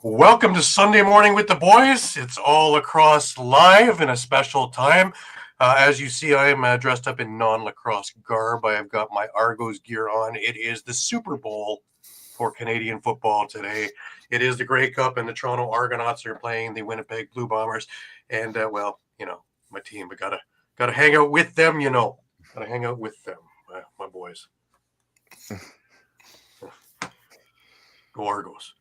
Welcome to Sunday Morning with the Boys. It's all lacrosse live in a special time. As you see, I am dressed up in non-lacrosse garb. I have got my Argos gear on. It is the Super Bowl for Canadian football today. It is the Grey Cup, and the Toronto Argonauts are playing the Winnipeg Blue Bombers. And, my team, but gotta hang out with them, Gotta hang out with them, my boys. Go Argos.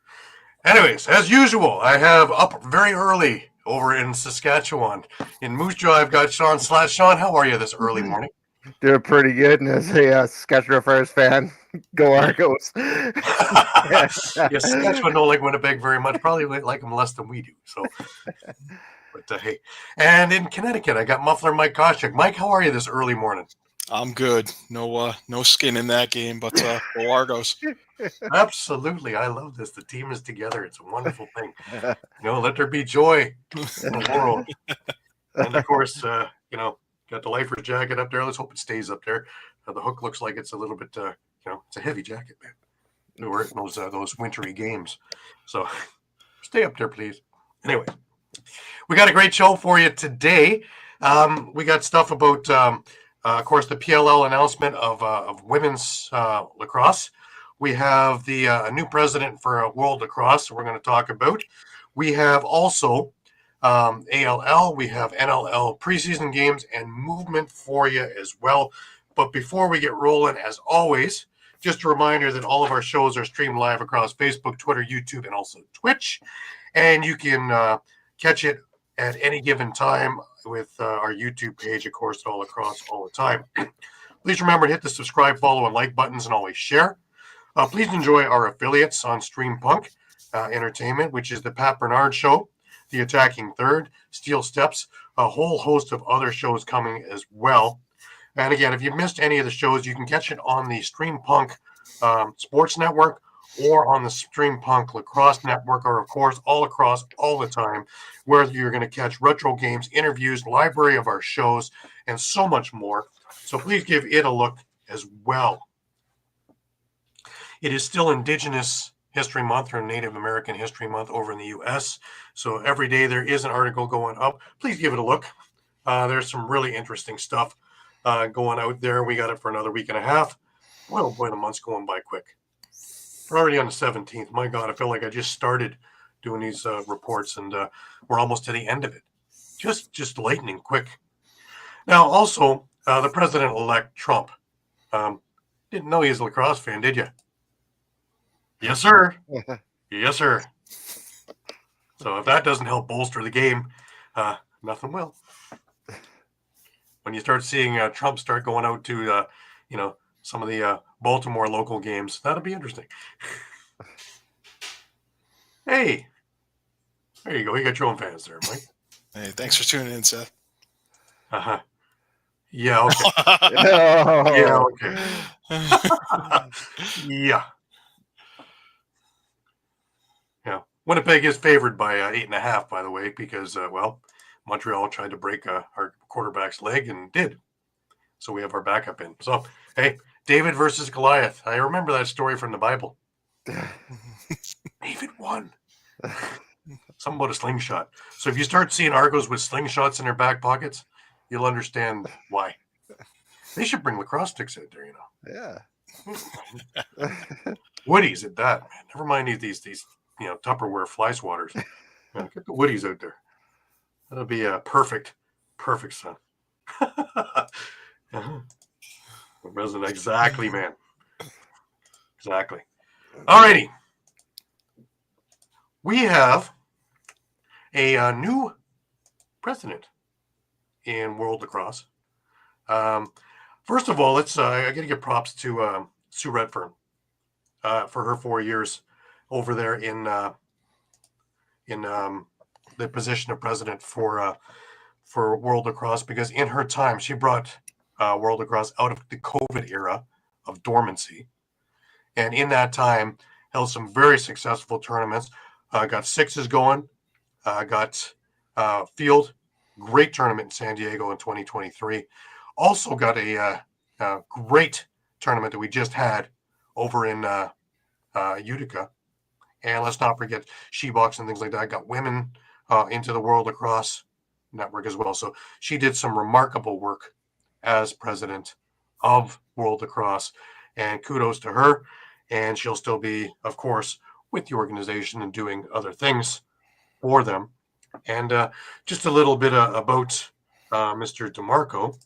Anyways, as usual, I have up very early over in Saskatchewan. In Moose Jaw, I've got Shawn Slaght. Shawn, how are you this early morning? Doing pretty good, and as a Saskatchewan first fan, go Argos. Yes, Saskatchewan don't like Winnipeg very much. Probably like them less than we do. So, but hey, and in Connecticut, I got Muffler Mike Kostiuk. Mike, how are you this early morning? I'm good. No skin in that game, but go Argos. Absolutely, I love this. The team is together. It's a wonderful thing. Let there be joy in the world. And of course, got the lifer's jacket up there. Let's hope it stays up there. The hook looks like it's a little bit, it's a heavy jacket, man. We're in those wintry games. So stay up there, please. Anyway, we got a great show for you today. We got stuff about, of course, the PLL announcement of women's lacrosse. We have the new president for World Lacrosse we're going to talk about. We have also ALL. We have NLL preseason games and movement for you as well. But before we get rolling, as always, just a reminder that all of our shows are streamed live across Facebook, Twitter, YouTube, and also Twitch. And you can catch it at any given time with our YouTube page, of course, all across all the time. Please remember to hit the subscribe, follow, and like buttons, and always share. Please enjoy our affiliates on Stream Punk Entertainment, which is the Pat Bernard Show, The Attacking Third, Steel Steps, a whole host of other shows coming as well. And again, if you missed any of the shows, you can catch it on the Stream Punk Sports Network or on the Stream Punk Lacrosse Network, or of course, all across all the time, where you're going to catch retro games, interviews, library of our shows, and so much more. So please give it a look as well. It is still Indigenous History Month, or Native American History Month over in the U.S. So every day there is an article going up. Please give it a look. There's some really interesting stuff going out there. We got it for another week and a half. Boy, oh boy, the month's going by quick. We're already on the 17th. My God, I feel like I just started doing these reports, and we're almost to the end of it. Just lightning quick. Now, also, the president-elect Trump. Didn't know he was a lacrosse fan, did you? Yes, sir. Yes, sir. So if that doesn't help bolster the game, nothing will. When you start seeing Trump start going out to, some of the Baltimore local games, that'll be interesting. Hey, there you go. You got your own fans there, Mike. Hey, thanks for tuning in, Seth. Uh-huh. Yeah, okay. Oh. Yeah, okay. Yeah. Winnipeg is favored by 8.5, by the way, because, Montreal tried to break our quarterback's leg and did. So we have our backup in. So, hey, David versus Goliath. I remember that story from the Bible. David won. Something about a slingshot. So if you start seeing Argos with slingshots in their back pockets, you'll understand why. They should bring lacrosse sticks out there, Yeah. Woodies at that, man. Never mind these Tupperware fly swatters. Get the woodies out there. That'll be a perfect son. Resident, exactly, man. Exactly. Alrighty. We have a new president in World Lacrosse. First of all, I got to give props to Sue Redfern for her 4 years over there in the position of president for World Lacrosse, because in her time she brought World Lacrosse out of the COVID era of dormancy, and in that time held some very successful tournaments. Got sixes going. Got field, great tournament in San Diego in 2023. Also got a great tournament that we just had over in Utica And let's not forget She-Box and things like that got women into the World Lacrosse Network as well. So she did some remarkable work as president of World Lacrosse, and kudos to her. And she'll still be, of course, with the organization and doing other things for them. And just a little bit about Mr. DeMarco.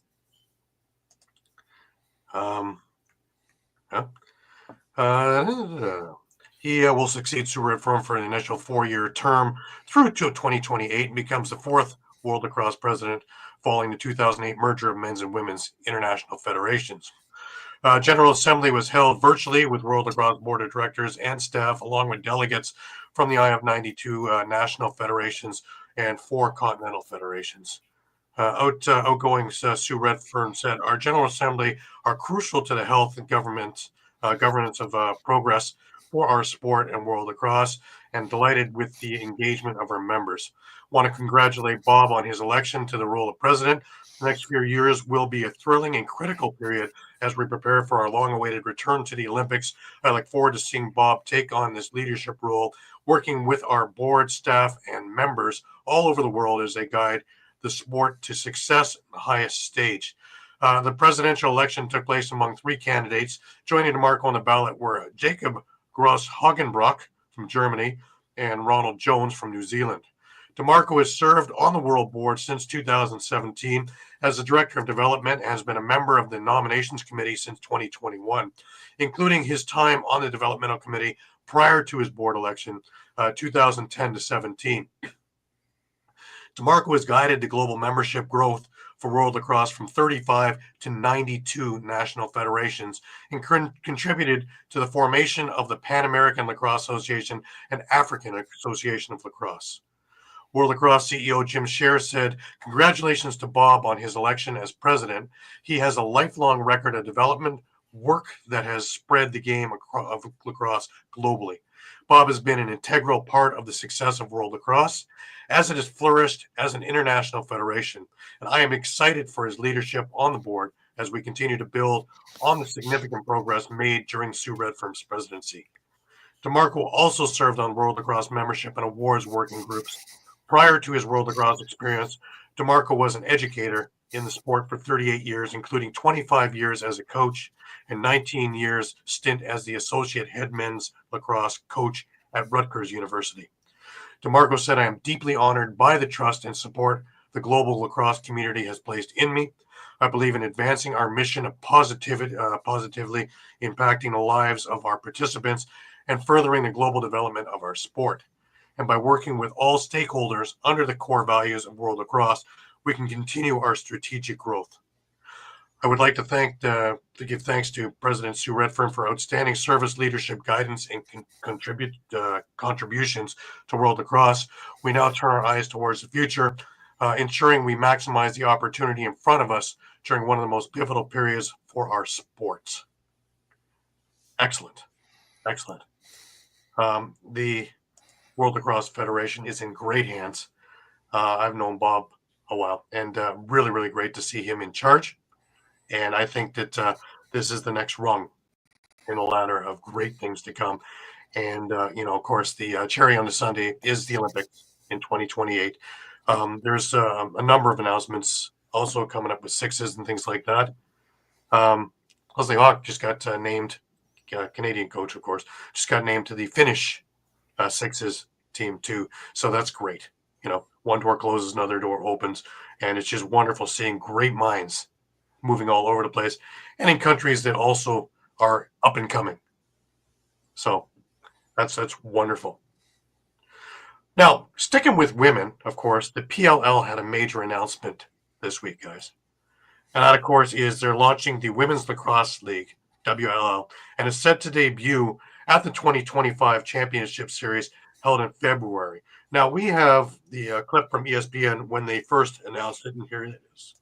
He will succeed Sue Redfern for an initial 4-year term through to 2028 and becomes the 4th World Lacrosse president following the 2008 merger of men's and women's international federations. General Assembly was held virtually with World Lacrosse Board of Directors and staff, along with delegates from the IF 92 national federations and 4 continental federations. Outgoing Sue Redfern said, "Our General Assembly are crucial to the health and governance of progress for our sport and World Lacrosse, and delighted with the engagement of our members. Want to congratulate Bob on his election to the role of president. The next few years will be a thrilling and critical period as we prepare for our long-awaited return to the Olympics. I look forward to seeing Bob take on this leadership role, working with our board, staff, and members all over the world as they guide the sport to success at the highest stage." The presidential election took place among 3 candidates. Joining DeMarco on the ballot were Jacob Gross-Hagenbrock from Germany and Ronald Jones from New Zealand. DeMarco has served on the World Board since 2017 as the Director of Development and has been a member of the Nominations Committee since 2021, including his time on the Developmental Committee prior to his board election, 2010 to 17. DeMarco has guided the global membership growth for World Lacrosse from 35 to 92 national federations and contributed to the formation of the Pan American Lacrosse Association and African Association of Lacrosse. World Lacrosse CEO Jim Scher said, "Congratulations to Bob on his election as president. He has a lifelong record of development work that has spread the game of lacrosse globally. Bob has been an integral part of the success of World Lacrosse as it has flourished as an international federation, and I am excited for his leadership on the board as we continue to build on the significant progress made during Sue Redfern's presidency." DeMarco also served on World Lacrosse membership and awards working groups. Prior to his World Lacrosse experience, DeMarco was an educator in the sport for 38 years, including 25 years as a coach and 19 years stint as the associate head men's lacrosse coach at Rutgers University. DeMarco said, "I am deeply honored by the trust and support the global lacrosse community has placed in me. I believe in advancing our mission of positively impacting the lives of our participants and furthering the global development of our sport. And by working with all stakeholders under the core values of World Lacrosse, we can continue our strategic growth." I would like to give thanks to President Sue Redfern for outstanding service, leadership, guidance, and contributions to World Lacrosse. We now turn our eyes towards the future, ensuring we maximize the opportunity in front of us during one of the most pivotal periods for our sports. Excellent. Excellent. The World Lacrosse Federation is in great hands. I've known Bob a while, and really, really great to see him in charge. And I think that this is the next rung in the ladder of great things to come. And, of course, the cherry on the sundae is the Olympics in 2028. There's a number of announcements also coming up with sixes and things like that. Leslie Hawk just got named, Canadian coach, of course, just got named to the Finnish sixes team too. So that's great. One door closes, another door opens. And it's just wonderful seeing great minds moving all over the place and in countries that also are up and coming. So that's wonderful. Now, sticking with women, of course, the PLL had a major announcement this week, guys. And that, of course, is they're launching the Women's Lacrosse League, WLL, and it's set to debut at the 2025 Championship Series held in February. Now, we have the clip from ESPN when they first announced it, and here it is.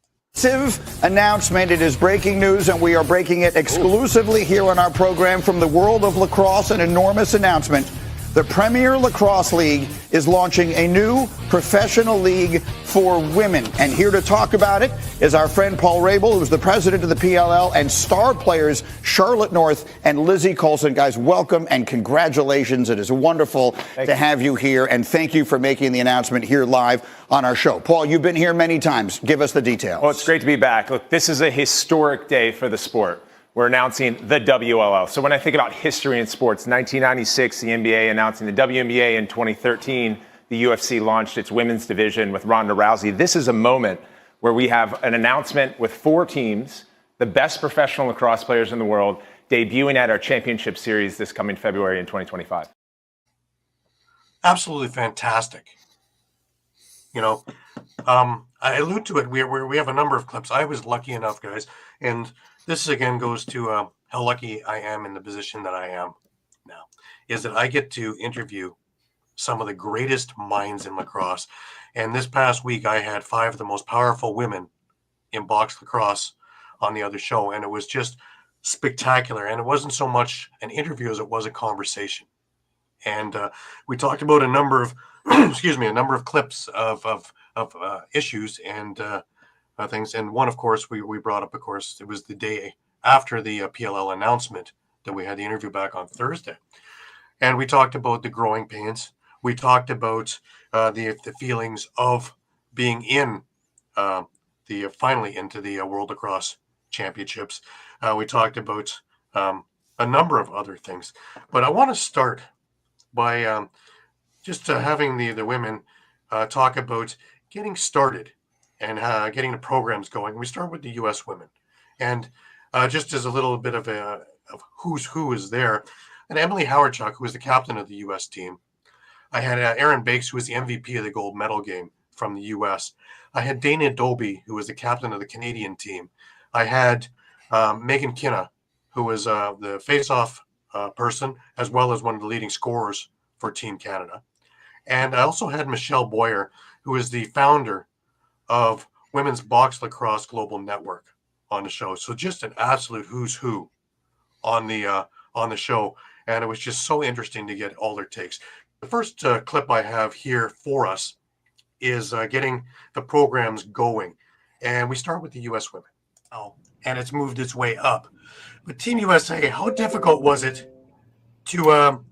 Announcement. It is breaking news, and we are breaking it exclusively here on our program from the world of lacrosse. An enormous announcement. The Premier Lacrosse League is launching a new professional league for women. And here to talk about it is our friend Paul Rabel, who's the president of the PLL, and star players Charlotte North and Lizzie Colson. Guys, welcome and congratulations. It is wonderful to have you here. And thank you for making the announcement here live on our show. Paul, you've been here many times. Give us the details. Well, it's great to be back. Look, this is a historic day for the sport. We're announcing the WLL. So when I think about history in sports, 1996, the NBA announcing the WNBA. In 2013, the UFC launched its women's division with Ronda Rousey. This is a moment where we have an announcement with 4 teams, the best professional lacrosse players in the world, debuting at our championship series this coming February in 2025. Absolutely fantastic. You know, I allude to it. We have a number of clips. I was lucky enough, guys, and this again goes to how lucky I am in the position that I am now, is that I get to interview some of the greatest minds in lacrosse. And this past week, I had 5 of the most powerful women in box lacrosse on the other show, and it was just spectacular. And it wasn't so much an interview as it was a conversation. And we talked about a number of, a number of clips of issues and things. And one, of course, we brought up, of course, it was the day after the PLL announcement that we had the interview back on Thursday. And we talked about the growing pains. We talked about the feelings of being in finally into the World Lacrosse Championships. We talked about a number of other things. But I want to start by just having the women talk about getting started and getting the programs going. We start with the U.S. women. And just as a little bit of who's who is there, and Emily Howardchuk, who is the captain of the U.S. team. I had Aaron Bakes, who was the MVP of the gold medal game from the U.S. I had Dana Dobie, who was the captain of the Canadian team. I had Megan Kinna, who was the face-off person, as well as one of the leading scorers for Team Canada. And I also had Michelle Boyer, who is the founder of Women's Box Lacrosse Global Network on the show. So just an absolute who's who on the show. And it was just so interesting to get all their takes. The first clip I have here for us is getting the programs going. And we start with the U.S. women. Oh, and it's moved its way up. But Team USA, how difficult was it to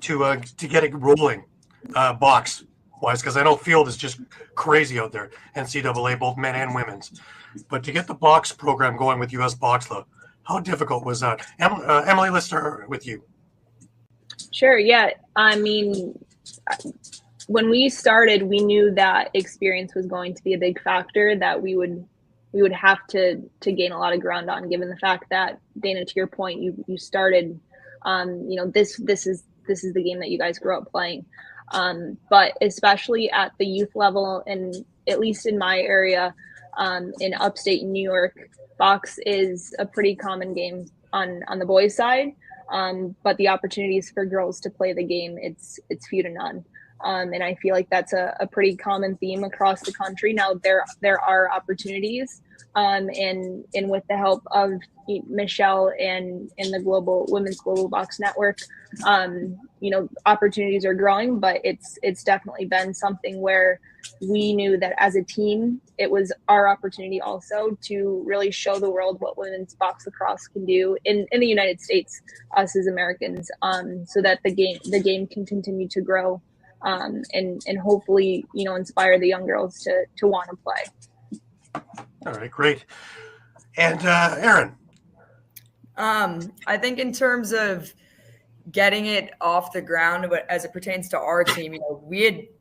get it rolling box-wise? Because I know field is just crazy out there, NCAA, both men and women's. But to get the box program going with U.S. Boxla, how difficult was that? Emily, let's start with you. Sure, yeah. I mean, when we started, we knew that experience was going to be a big factor that we would have to gain a lot of ground on, given the fact that, Dana, to your point, you started, this is the game that you guys grew up playing. But especially at the youth level, and at least in my area, in upstate New York, box is a pretty common game on the boys' side. But the opportunities for girls to play the game, it's few to none. And I feel like that's a pretty common theme across the country. Now there are opportunities, and with the help of Michelle and the Women's Global Box Network, opportunities are growing, but it's definitely been something where we knew that as a team, it was our opportunity also to really show the world what women's box lacrosse can do in the United States, us as Americans, so that the game can continue to grow, and hopefully, inspire the young girls to want to play. All right, great. And Aaron. I think in terms of getting it off the ground, but as it pertains to our team,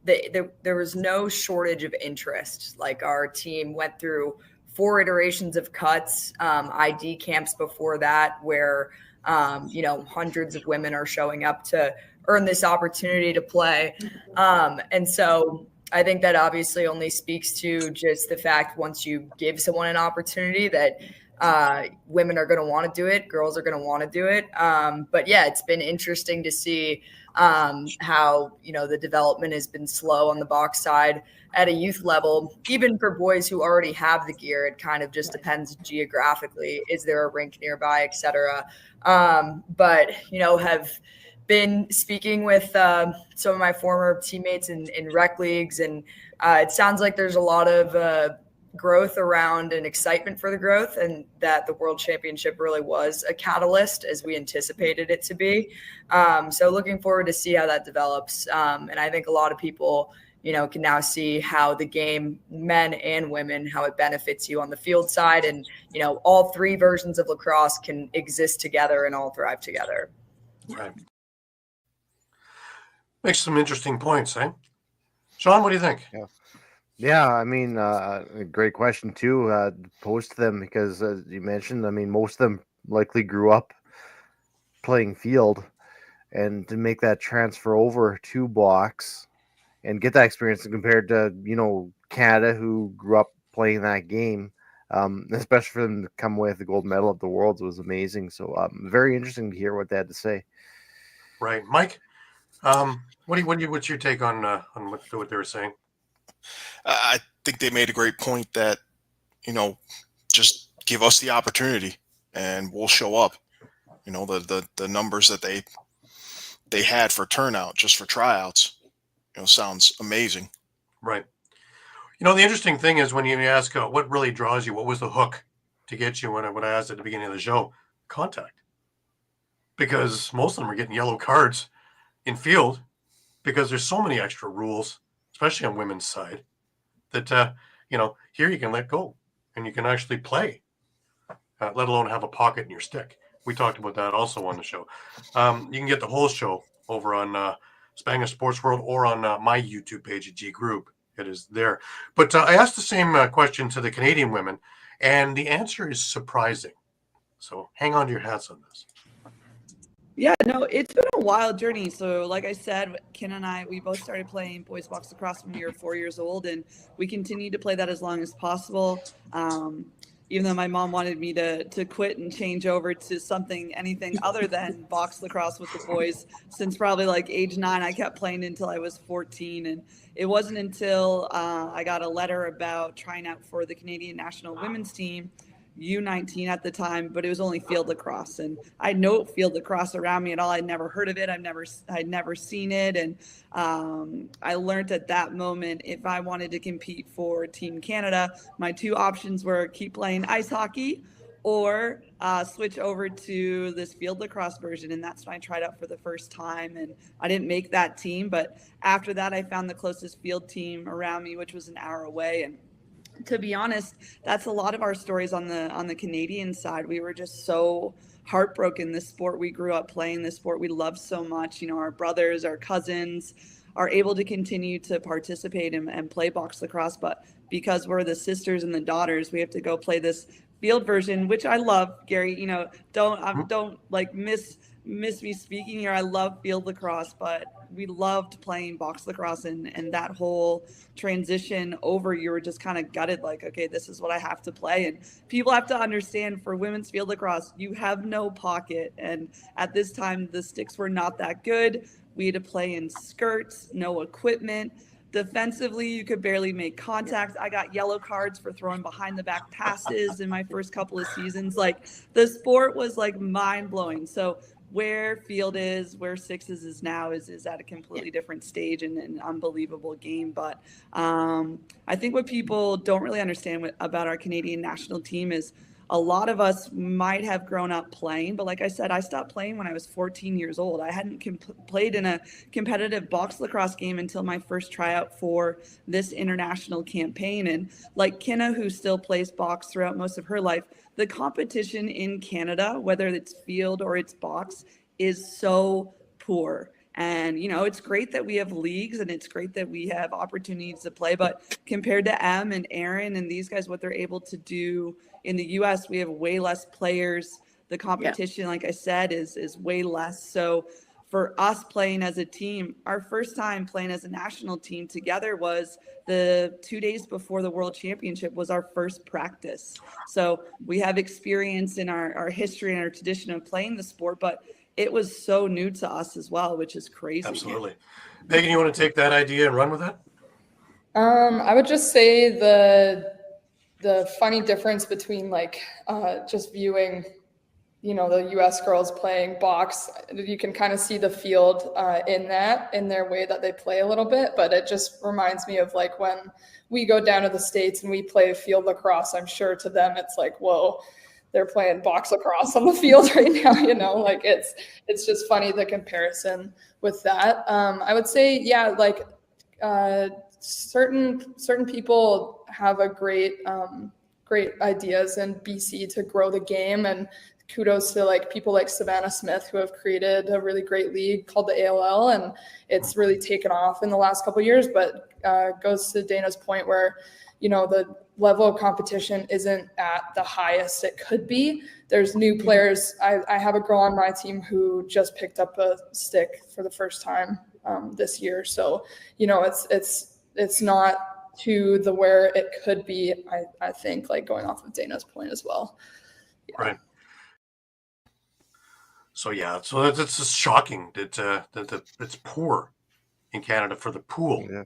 there was no shortage of interest. Like, our team went through 4 iterations of cuts, ID camps before that, where hundreds of women are showing up to earn this opportunity to play. And so I think that obviously only speaks to just the fact, once you give someone an opportunity, that women are going to want to do it, girls are going to want to do it. But yeah, it's been interesting to see how, the development has been slow on the box side at a youth level. Even for boys who already have the gear, it kind of just depends geographically. Is there a rink nearby, et cetera? But, have been speaking with some of my former teammates in rec leagues, and it sounds like there's a lot of growth around and excitement for the growth, and that the World Championship really was a catalyst as we anticipated it to be. So looking forward to see how that develops. And I think a lot of people, can now see how the game, men and women, how it benefits you on the field side. And, all three versions of lacrosse can exist together and all thrive together. Right. Makes some interesting points, eh? Shawn, what do you think? Yeah, I mean, a great question too. Pose to them because, as you mentioned, I mean, most of them likely grew up playing field, and to make that transfer over to box and get that experience compared to Canada, who grew up playing that game, especially for them to come away with the gold medal at the Worlds was amazing. So very interesting to hear what they had to say. Right, Mike. What's your take on what they were saying? I think they made a great point that, just give us the opportunity and we'll show up. The numbers that they had for turnout just for tryouts, sounds amazing. Right. The interesting thing is when you ask what really draws you, what was the hook to get you when I asked at the beginning of the show, contact. Because most of them are getting yellow cards in field because there's so many extra rules, especially on women's side, that, here you can let go and you can actually play, let alone have a pocket in your stick. We talked about that also on the show. You can get the whole show over on Spanish Sports World or on my YouTube page at Groob. It is there. But I asked the same question to the Canadian women, and the answer is surprising. So hang on to your hats on this. Yeah, no, it's been a wild journey. So like I said, Ken and I, we both started playing boys box lacrosse when we were 4 years old, and we continued to play that as long as possible. Even though my mom wanted me to quit and change over to anything other than box lacrosse with the boys, since probably like age 9, I kept playing until I was 14. And it wasn't until I got a letter about trying out for the Canadian national women's team, U19 at the time, but it was only field lacrosse, and I had no field lacrosse around me at all. I'd never heard of it. I'd never seen it. And I learned at that moment, if I wanted to compete for Team Canada, my two options were keep playing ice hockey or switch over to this field lacrosse version. And that's when I tried out for the first time, and I didn't make that team. But after that, I found the closest field team around me, which was an hour away. And to be honest, that's a lot of our stories on the Canadian side. We were just so heartbroken. This sport we grew up playing, this sport we love so much. Our brothers, our cousins are able to continue to participate and play box lacrosse, but because we're the sisters and the daughters, we have to go play this field version, which I love. Gary, don't like miss me speaking here. I love field lacrosse, but we loved playing box lacrosse, and that whole transition over, you were just kind of gutted, like, okay, this is what I have to play. And people have to understand, for women's field lacrosse, you have no pocket. And at this time, the sticks were not that good. We had to play in skirts, no equipment. Defensively, you could barely make contact. I got yellow cards for throwing behind the back passes in my first couple of seasons. Like, the sport was like mind blowing. So where field is, where sixes is now is at a completely different stage and an unbelievable game. But I think what people don't really understand about our Canadian national team is a lot of us might have grown up playing, but like I said, I stopped playing when I was 14 years old. I hadn't played in a competitive box lacrosse game until my first tryout for this international campaign. And like Kenna, who still plays box throughout most of her life, the competition in Canada, whether it's field or it's box, is so poor. And, it's great that we have leagues and it's great that we have opportunities to play. But compared to Em and Aaron and these guys, what they're able to do in the U.S., we have way less players. The competition, like I said, is way less. So for us playing as a team, our first time playing as a national team together was the 2 days before the World Championship was our first practice. So we have experience in our history and our tradition of playing the sport, but it was so new to us as well, which is crazy. Absolutely. Megan, you want to take that idea and run with it? I would just say the funny difference between just viewing, the U.S. girls playing box. You can kind of see the field in their way that they play a little bit, but it just reminds me of like when we go down to the States and we play field lacrosse. I'm sure to them it's like, whoa, they're playing box lacrosse on the field right now, like it's just funny, the comparison with that. I would say, yeah, like certain people have a great ideas in BC to grow the game, and kudos to like people like Savannah Smith who have created a really great league called the ALL, and it's really taken off in the last couple of years. But goes to Dana's point where the level of competition isn't at the highest it could be. There's new players. I have a girl on my team who just picked up a stick for the first time this year, so it's not to the where it could be. I think, like going off of Dana's point as well. Yeah. Right. So yeah, so it's just shocking that it's poor in Canada for the pool. Yeah.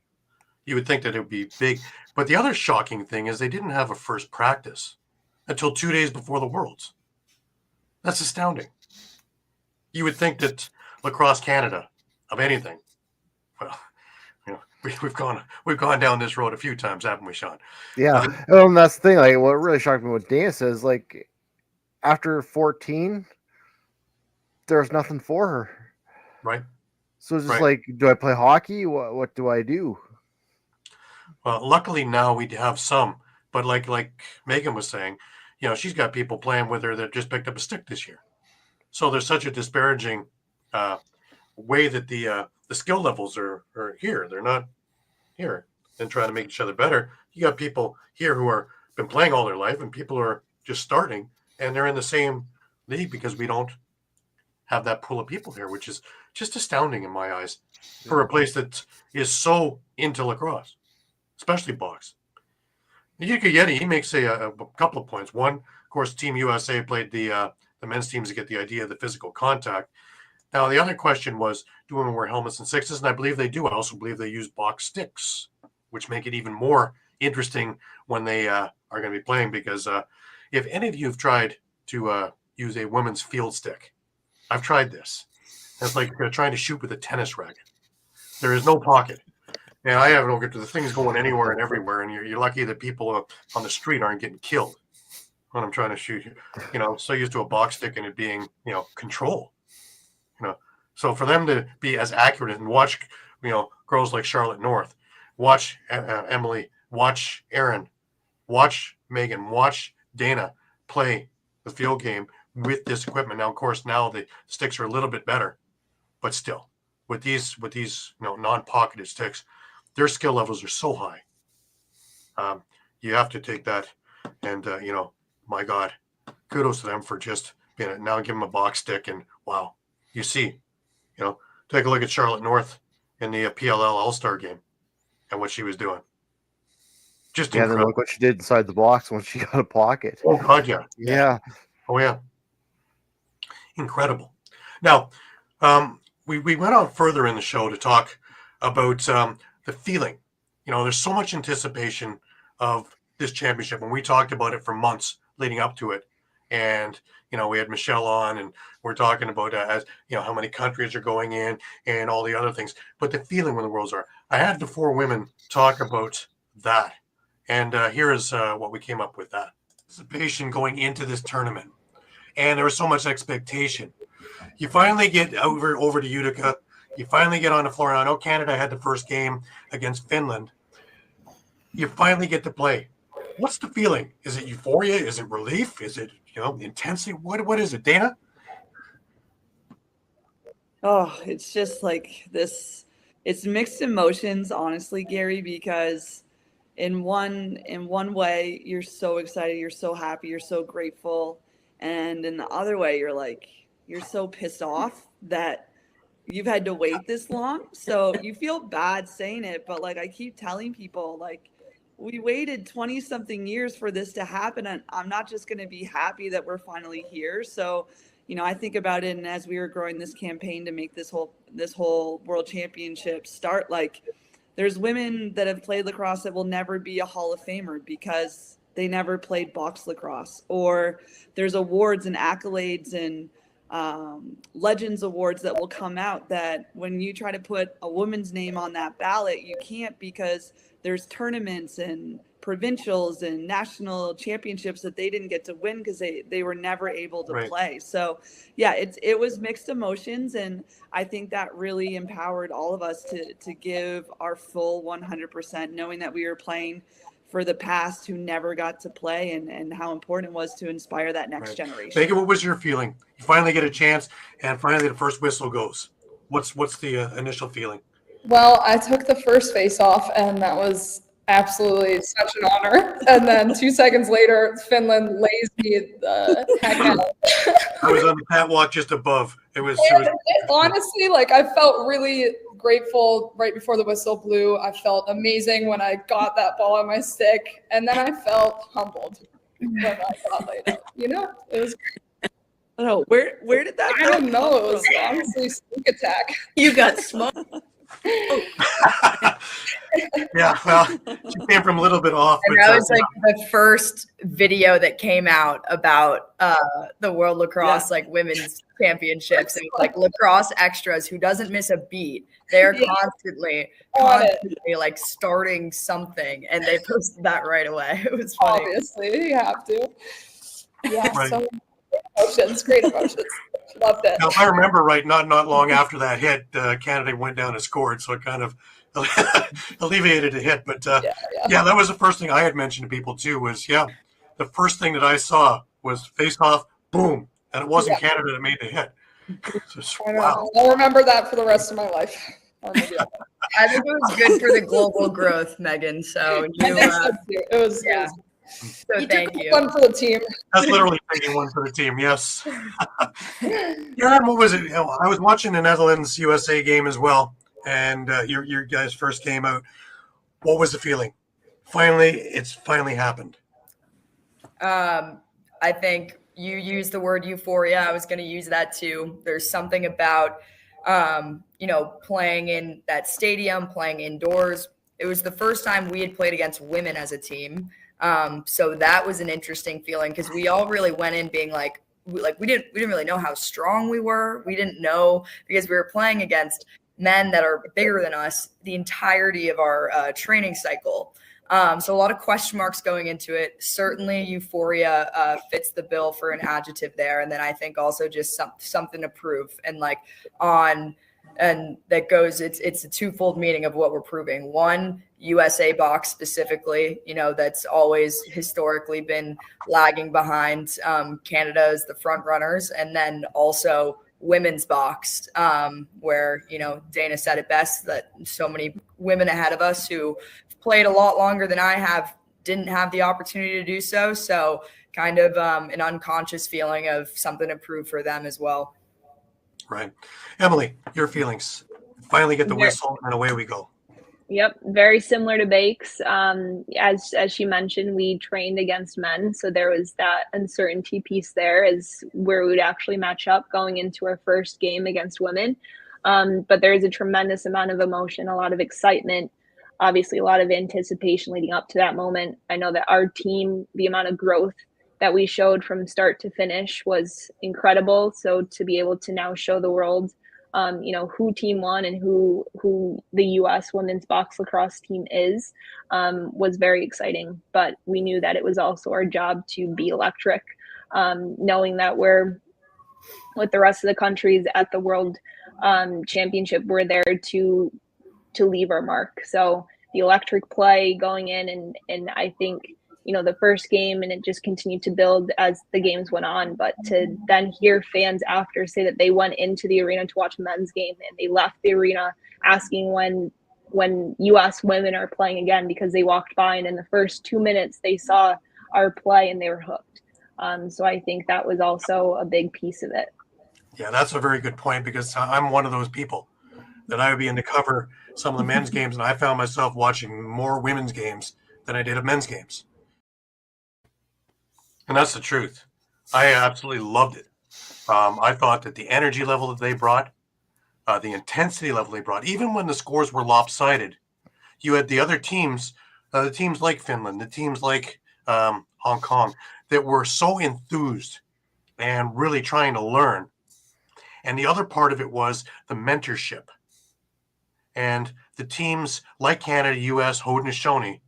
You would think that it would be big, but the other shocking thing is they didn't have a first practice until 2 days before the Worlds. That's astounding. You would think that Lacrosse Canada, of anything, well, we've gone down this road a few times, haven't we, Shawn? Yeah. That's the thing. Like, what really shocked me, what Dana says, like, after 14, there's nothing for her. Right. So it's just like, do I play hockey? What do I do? Well, luckily now we have some, but like Megan was saying, she's got people playing with her that just picked up a stick this year. So there's such a disparaging way that the skill levels are here. They're not here and trying to make each other better. You got people here who are been playing all their life, and people who are just starting, and they're in the same league because we don't have that pool of people here, which is just astounding in my eyes for a place that is so into lacrosse, especially box. Yika Yeti, he makes a couple of points. One, of course, Team USA played the men's teams to get the idea of the physical contact. Now, the other question was, do women wear helmets and sixes? And I believe they do. I also believe they use box sticks, which make it even more interesting when they are going to be playing, because if any of you have tried to use a women's field stick, I've tried this. It's like trying to shoot with a tennis racket. There is no pocket. And I have no good to the things going anywhere and everywhere, and you're lucky that people on the street aren't getting killed when I'm trying to shoot. So used to a box stick and it being, control. So for them to be as accurate and watch, girls like Charlotte North, watch Emily, watch Erin, watch Megan, watch Dana play the field game with this equipment. Now, of course, now the sticks are a little bit better, but still, with these non-pocketed sticks, their skill levels are so high. You have to take that, and my God, kudos to them for just being it. Now give them a box stick, and wow, you see, take a look at Charlotte North in the PLL All-Star game and what she was doing. Just then incredible. look what she did inside the box when she got a pocket. Oh God, yeah. Yeah. Oh yeah. Incredible. Now, we went on further in the show to talk about the feeling. There's so much anticipation of this championship, and we talked about it for months leading up to it. And we had Michelle on, and we're talking about how many countries are going in and all the other things. But the feeling when the Worlds are, I had the four women talk about that, and here is what we came up with. That anticipation going into this tournament, and there was so much expectation. You finally get over to Utica. You finally get on the floor. And I know Canada had the first game against Finland. You finally get to play. What's the feeling? Is it euphoria? Is it relief? Is it intensity? What is it, Dana? Oh, it's just like this. It's mixed emotions, honestly, Gary, because in one way you're so excited, you're so happy, you're so grateful, and in the other way you're so pissed off that you've had to wait this long. So you feel bad saying it, but I keep telling people, we waited 20 something years for this to happen, and I'm not just going to be happy that we're finally here. So, I think about it, and as we were growing this campaign to make this whole World Championship start, there's women that have played lacrosse that will never be a Hall of Famer because they never played box lacrosse. Or there's awards and accolades and Legends Awards that will come out that when you try to put a woman's name on that ballot, you can't, because there's tournaments and provincials and national championships that they didn't get to win because they were never able to play. So yeah, it was mixed emotions, and I think that really empowered all of us to give our full 100%, knowing that we were playing for the past who never got to play, and how important it was to inspire that next generation. Megan, what was your feeling? You finally get a chance, and finally the first whistle goes. What's the initial feeling? Well, I took the first face off, and that was absolutely such an honor. And then 2 seconds later, Finland lays me the heck out. I was on the catwalk just above. It was honestly, like, I felt really grateful right before the whistle blew. I felt amazing when I got that ball on my stick, and then I felt humbled when I got laid out. You know, it was great. Oh, where did that? I don't know. It was honestly a sneak attack. You got smoked. Yeah, well, she came from a little bit off. And that was like the first video that came out about the World Lacrosse like women's championships. It was like Lacrosse Extras, who doesn't miss a beat. They're constantly like starting something, and they posted that right away. It was funny. Obviously, you have to. Yeah, so emotions, great emotions. Loved it. Now, if I remember right, not long after that hit, Canada went down and scored, so it kind of alleviated a hit. But yeah, that was the first thing I had mentioned to people too. Was the first thing that I saw was face off, boom, and it wasn't Canada that made the hit. So, wow. I'll remember that for the rest of my life. I think it was good for the global growth, Megan. So it was. So thank you. One for the team. That's literally taking one for the team. Yes. Yeah. What was it? I was watching the Netherlands USA game as well, and your guys first came out. What was the feeling? It's finally happened. I think you used the word euphoria. I was going to use that too. There's something about playing in that stadium, playing indoors. It was the first time we had played against women as a team. So that was an interesting feeling, because we all really went in being like we didn't really know how strong we were. We didn't know, because we were playing against men that are bigger than us the entirety of our training cycle. So a lot of question marks going into it. Certainly euphoria fits the bill for an adjective there. And then I think also just something to prove, and that goes, it's a twofold meaning of what we're proving. One, USA box specifically, that's always historically been lagging behind Canada as the front runners. And then also women's box, where, Dana said it best, that so many women ahead of us who played a lot longer than I have didn't have the opportunity to do so. So kind of an unconscious feeling of something to prove for them as well. Right. Emily, your feelings. Finally get the whistle and away we go. Yep, very similar to Bakes. As she mentioned, we trained against men, so there was that uncertainty piece there as where we would actually match up going into our first game against women. But there's a tremendous amount of emotion, a lot of excitement, obviously a lot of anticipation leading up to that moment. I know that our team, the amount of growth that we showed from start to finish was incredible. So to be able to now show the world, who Team 1 and who the U.S. women's box lacrosse team is, was very exciting. But we knew that it was also our job to be electric, knowing that we're with the rest of the countries at the World Championship. We're there to leave our mark. So the electric play going in, and I think, the first game, and it just continued to build as the games went on. But to then hear fans after say that they went into the arena to watch a men's game and they left the arena asking when U.S. women are playing again, because they walked by and in the first 2 minutes they saw our play and they were hooked. So I think that was also a big piece of it. Yeah, that's a very good point, because I'm one of those people that I would be in to cover some of the men's games, and I found myself watching more women's games than I did of men's games. And that's the truth. I absolutely loved it. I thought that the energy level that they brought, the intensity level they brought, even when the scores were lopsided, you had the other teams, the teams like Finland, the teams like Hong Kong, that were so enthused and really trying to learn. And the other part of it was the mentorship. And the teams like Canada, US, Haudenosaunee,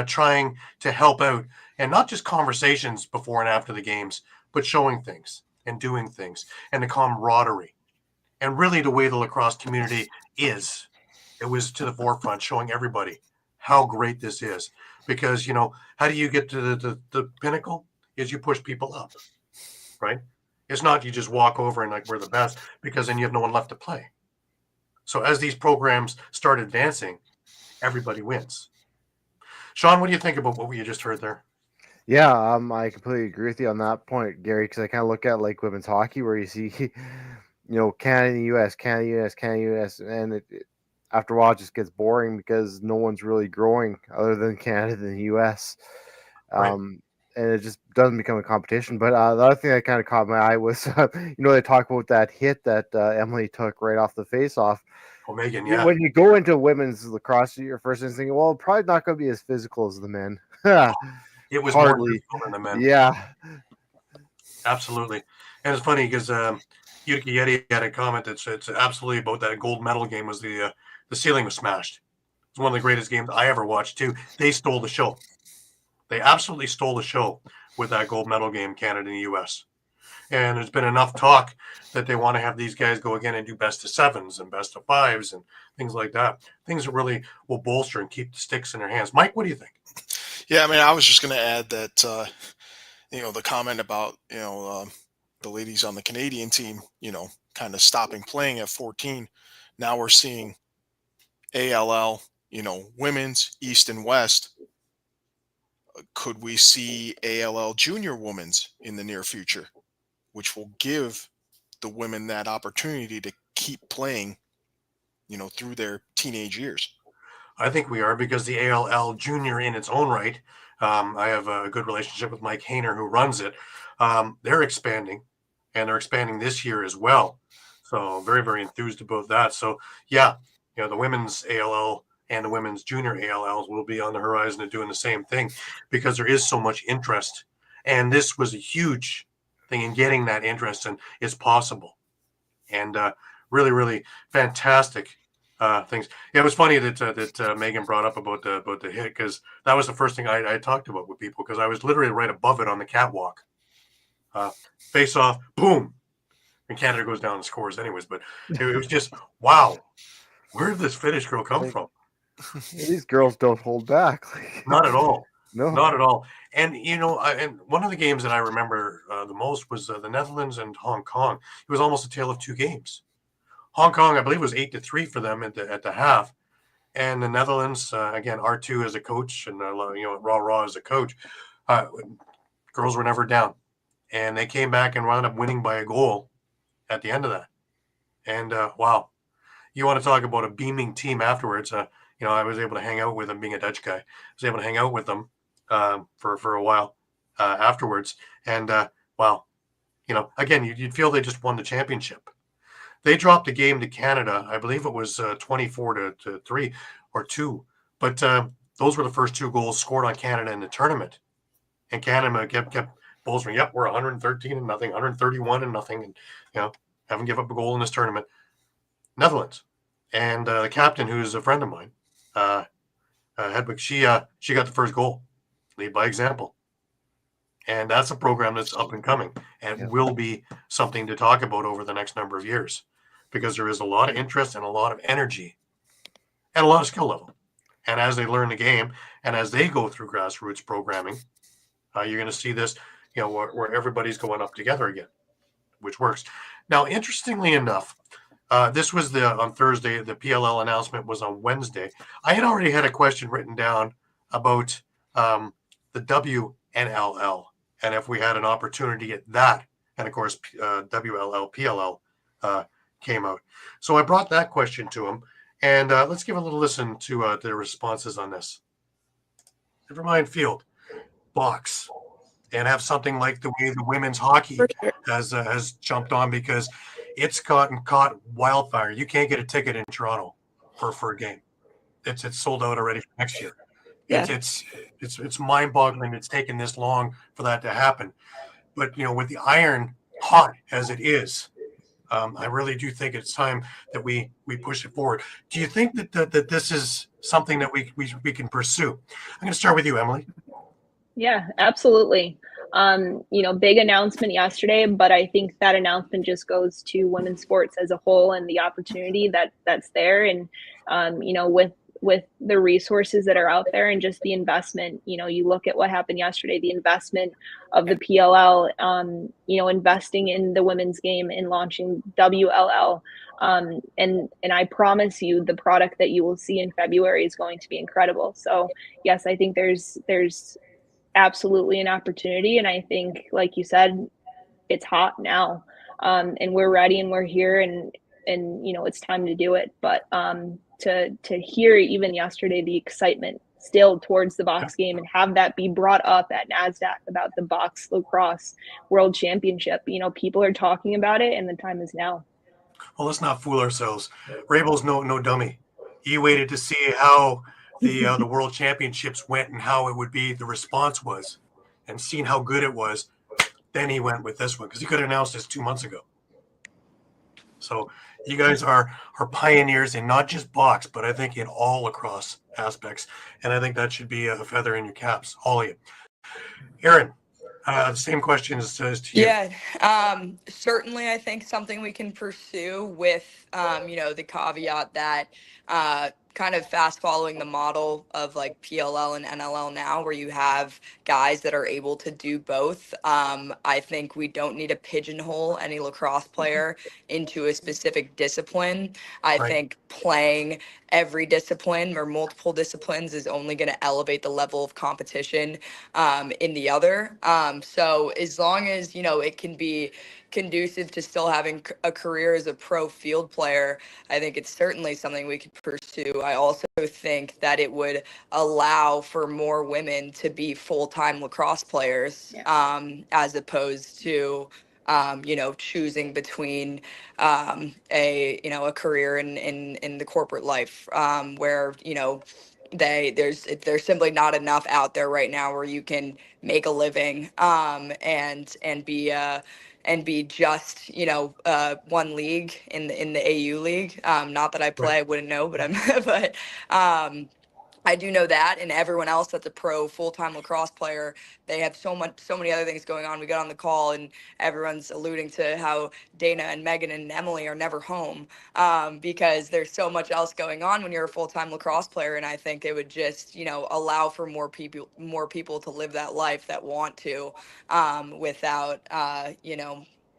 trying to help out, and not just conversations before and after the games, but showing things and doing things, and the camaraderie, and really the way the lacrosse community is. It was to the forefront, showing everybody how great this is. Because, you know, how do you get to the pinnacle? Is you push people up, right? It's not you just walk over and like, we're the best, because then you have no one left to play. So as these programs start advancing, everybody wins. Shawn, what do you think about what we just heard there? Yeah, I completely agree with you on that point, Gary, because I kind of look at like women's hockey where you see, you know, Canada, US, Canada, US, Canada, US, and after a while it just gets boring because no one's really growing other than Canada and the US. Right. And it just doesn't become a competition. But the other thing that kind of caught my eye was, you know, they talk about that hit that Emily took right off the face-off. Oh, Megan, yeah. When you go into women's lacrosse, your first instinct, well, probably not going to be as physical as the men. It was Hardly. more physical than the men. Yeah. Absolutely. And it's funny because Utica Yeti had a comment that said it's absolutely about that gold medal game was the ceiling was smashed. It's one of the greatest games I ever watched too. They stole the show. They absolutely stole the show with that gold medal game, Canada and the US. And there's been enough talk that they want to have these guys go again and do best of sevens and best of fives and things like that. Things that really will bolster and keep the sticks in their hands. Mike, what do you think? Yeah, I mean, I was just going to add that, you know, the comment about, you know, the ladies on the Canadian team, you know, kind of stopping playing at 14. Now we're seeing ALL, you know, women's, East and West. Could we see ALL junior women's in the near future, which will give the women that opportunity to keep playing, you know, through their teenage years? I think we are, because the ALL junior in its own right, I have a good relationship with Mike Hayner, who runs it. They're expanding, and they're expanding this year as well. So very, very enthused about that. So yeah, you know, the women's ALL and the women's junior ALLs will be on the horizon of doing the same thing, because there is so much interest. And this was a huge thing in getting that interest, and it's possible. And really, really fantastic things. Yeah, it was funny that Megan brought up about the hit, because that was the first thing I talked about with people, because I was literally right above it on the catwalk. Face off, boom, and Canada goes down and scores anyways. But it was just, wow, where did this Finnish girl come from? These girls don't hold back. Not at all. No, not at all. And you know, and one of the games that I remember the most was the Netherlands and Hong Kong. It was almost a tale of two games. Hong Kong, I believe, was 8-3 for them at the half, and the Netherlands, again, R2 as a coach, and you know, Raw as a coach. Girls were never down, and they came back and wound up winning by a goal at the end of that. And wow, you want to talk about a beaming team afterwards? You know, I was able to hang out with them, being a Dutch guy. I was able to hang out with them for a while afterwards, and wow, you know, again, you'd feel they just won the championship. They dropped a game to Canada. I believe it was 24-3 or 2. But those were the first two goals scored on Canada in the tournament. And Canada kept bolstering. Yep, we're 113-0, 131-0, and you know, haven't given up a goal in this tournament. Netherlands, and the captain, who's a friend of mine, Hedwig, she got the first goal. Lead by example. And that's a program that's up and coming, and will be something to talk about over the next number of years, because there is a lot of interest and a lot of energy and a lot of skill level. And as they learn the game, and as they go through grassroots programming, you're going to see this, you know, where everybody's going up together again, which works. Now, interestingly enough, this was on Thursday. The PLL announcement was on Wednesday. I had already had a question written down about the WNLL, and if we had an opportunity at that. And of course, WLL, PLL came out. So I brought that question to him, and let's give a little listen to the responses on this. Never mind field, box, and have something like the way the women's hockey has jumped on, because it's caught wildfire. You can't get a ticket in Toronto for a game. It's sold out already for next year. Yeah. It's mind-boggling. It's taken this long for that to happen. But with the iron hot as it is, I really do think it's time that we push it forward. Do you think that this is something that we can pursue? I'm going to start with you, Emily. Yeah, absolutely. Big announcement yesterday, but I think that announcement just goes to women's sports as a whole and the opportunity that's there. And, with the resources that are out there and just the investment, you look at what happened yesterday, the investment of the PLL, investing in the women's game and launching WLL. And I promise you the product that you will see in February is going to be incredible. So yes, I think there's absolutely an opportunity. And I think, like you said, it's hot now. And we're ready and we're here and it's time to do it. But to hear even yesterday the excitement still towards the box game and have that be brought up at NASDAQ about the box lacrosse world championship, people are talking about it and the time is now. Well, let's not fool ourselves. Rabel's no dummy. He waited to see how the world championships went and how it would be, the response was, and seeing how good it was. Then he went with this one because he could have announced this 2 months ago. So you guys are pioneers in not just box, but I think in all lacrosse aspects. And I think that should be a feather in your caps, all of you. Aaron, the same question as to you. Yeah, certainly I think something we can pursue with, the caveat that kind of fast following the model of like PLL and NLL now, where you have guys that are able to do both. I think we don't need to pigeonhole any lacrosse player into a specific discipline. I think playing every discipline or multiple disciplines is only going to elevate the level of competition in the other. So as long as, it can be conducive to still having a career as a pro field player, I think it's certainly something we could pursue. I also think that it would allow for more women to be full-time lacrosse players, as opposed to choosing between a career in the corporate life, where there's simply not enough out there right now where you can make a living and be just one league in the AU league. Not that I play, I wouldn't know, but I do know that, and everyone else that's a pro full-time lacrosse player, they have so many other things going on. We got on the call and everyone's alluding to how Dana and Megan and Emily are never home because there's so much else going on when you're a full-time lacrosse player. And I think it would just, allow for more people to live that life that want to,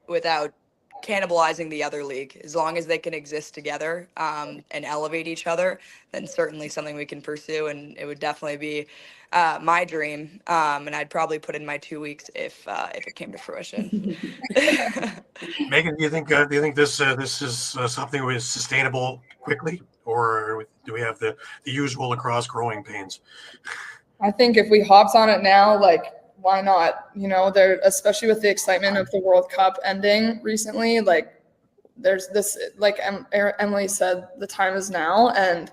without cannibalizing the other league. As long as they can exist together and elevate each other, then certainly something we can pursue, and it would definitely be my dream, and I'd probably put in my 2 weeks if it came to fruition. Megan, do you think this is something that is sustainable quickly, or do we have the usual lacrosse growing pains? I think if we hopped on it now, why not? There, especially with the excitement of the World Cup ending recently, there's this, like Emily said, the time is now. And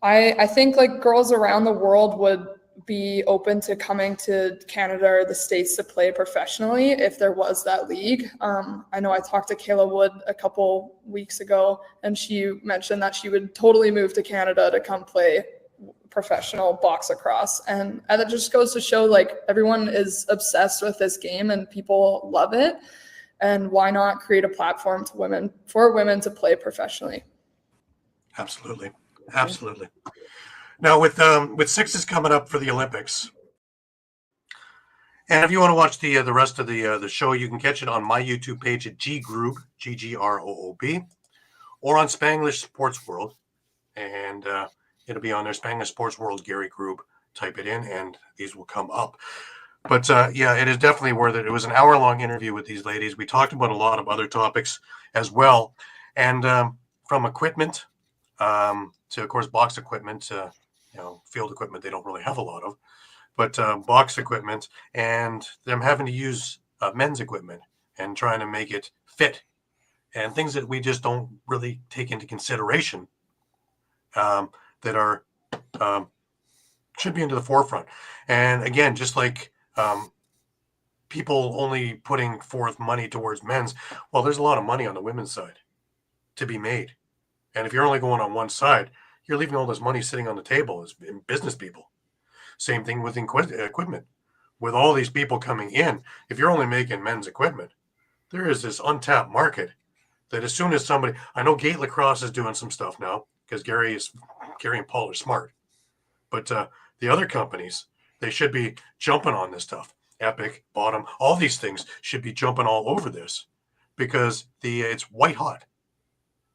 I think girls around the world would be open to coming to Canada or the States to play professionally if there was that league. I know I talked to Kayla Wood a couple weeks ago, and she mentioned that she would totally move to Canada to come play professional box lacrosse, and that just goes to show everyone is obsessed with this game and people love it, and why not create a platform for women to play professionally? Absolutely. Now with sixes coming up for the Olympics, and if you want to watch the rest of the show, you can catch it on my YouTube page at Groob, GGROOB, or on Spanglish Sports World, and it'll be on there, Spanglish Sports World, Gary Groob. Type it in, and these will come up. But it is definitely worth it. It was an hour-long interview with these ladies. We talked about a lot of other topics as well, and from equipment to, of course, box equipment. Field equipment they don't really have a lot of, but box equipment, and them having to use men's equipment and trying to make it fit, and things that we just don't really take into consideration. That are should be into the forefront. And again, just like people only putting forth money towards men's, well, there's a lot of money on the women's side to be made. And if you're only going on one side, you're leaving all this money sitting on the table as business people. Same thing with equipment. With all these people coming in, if you're only making men's equipment, there is this untapped market that as soon as somebody, I know Gate Lacrosse is doing some stuff now because Gary and Paul are smart, but the other companies, they should be jumping on this stuff. Epic, Bottom, all these things should be jumping all over this because it's white hot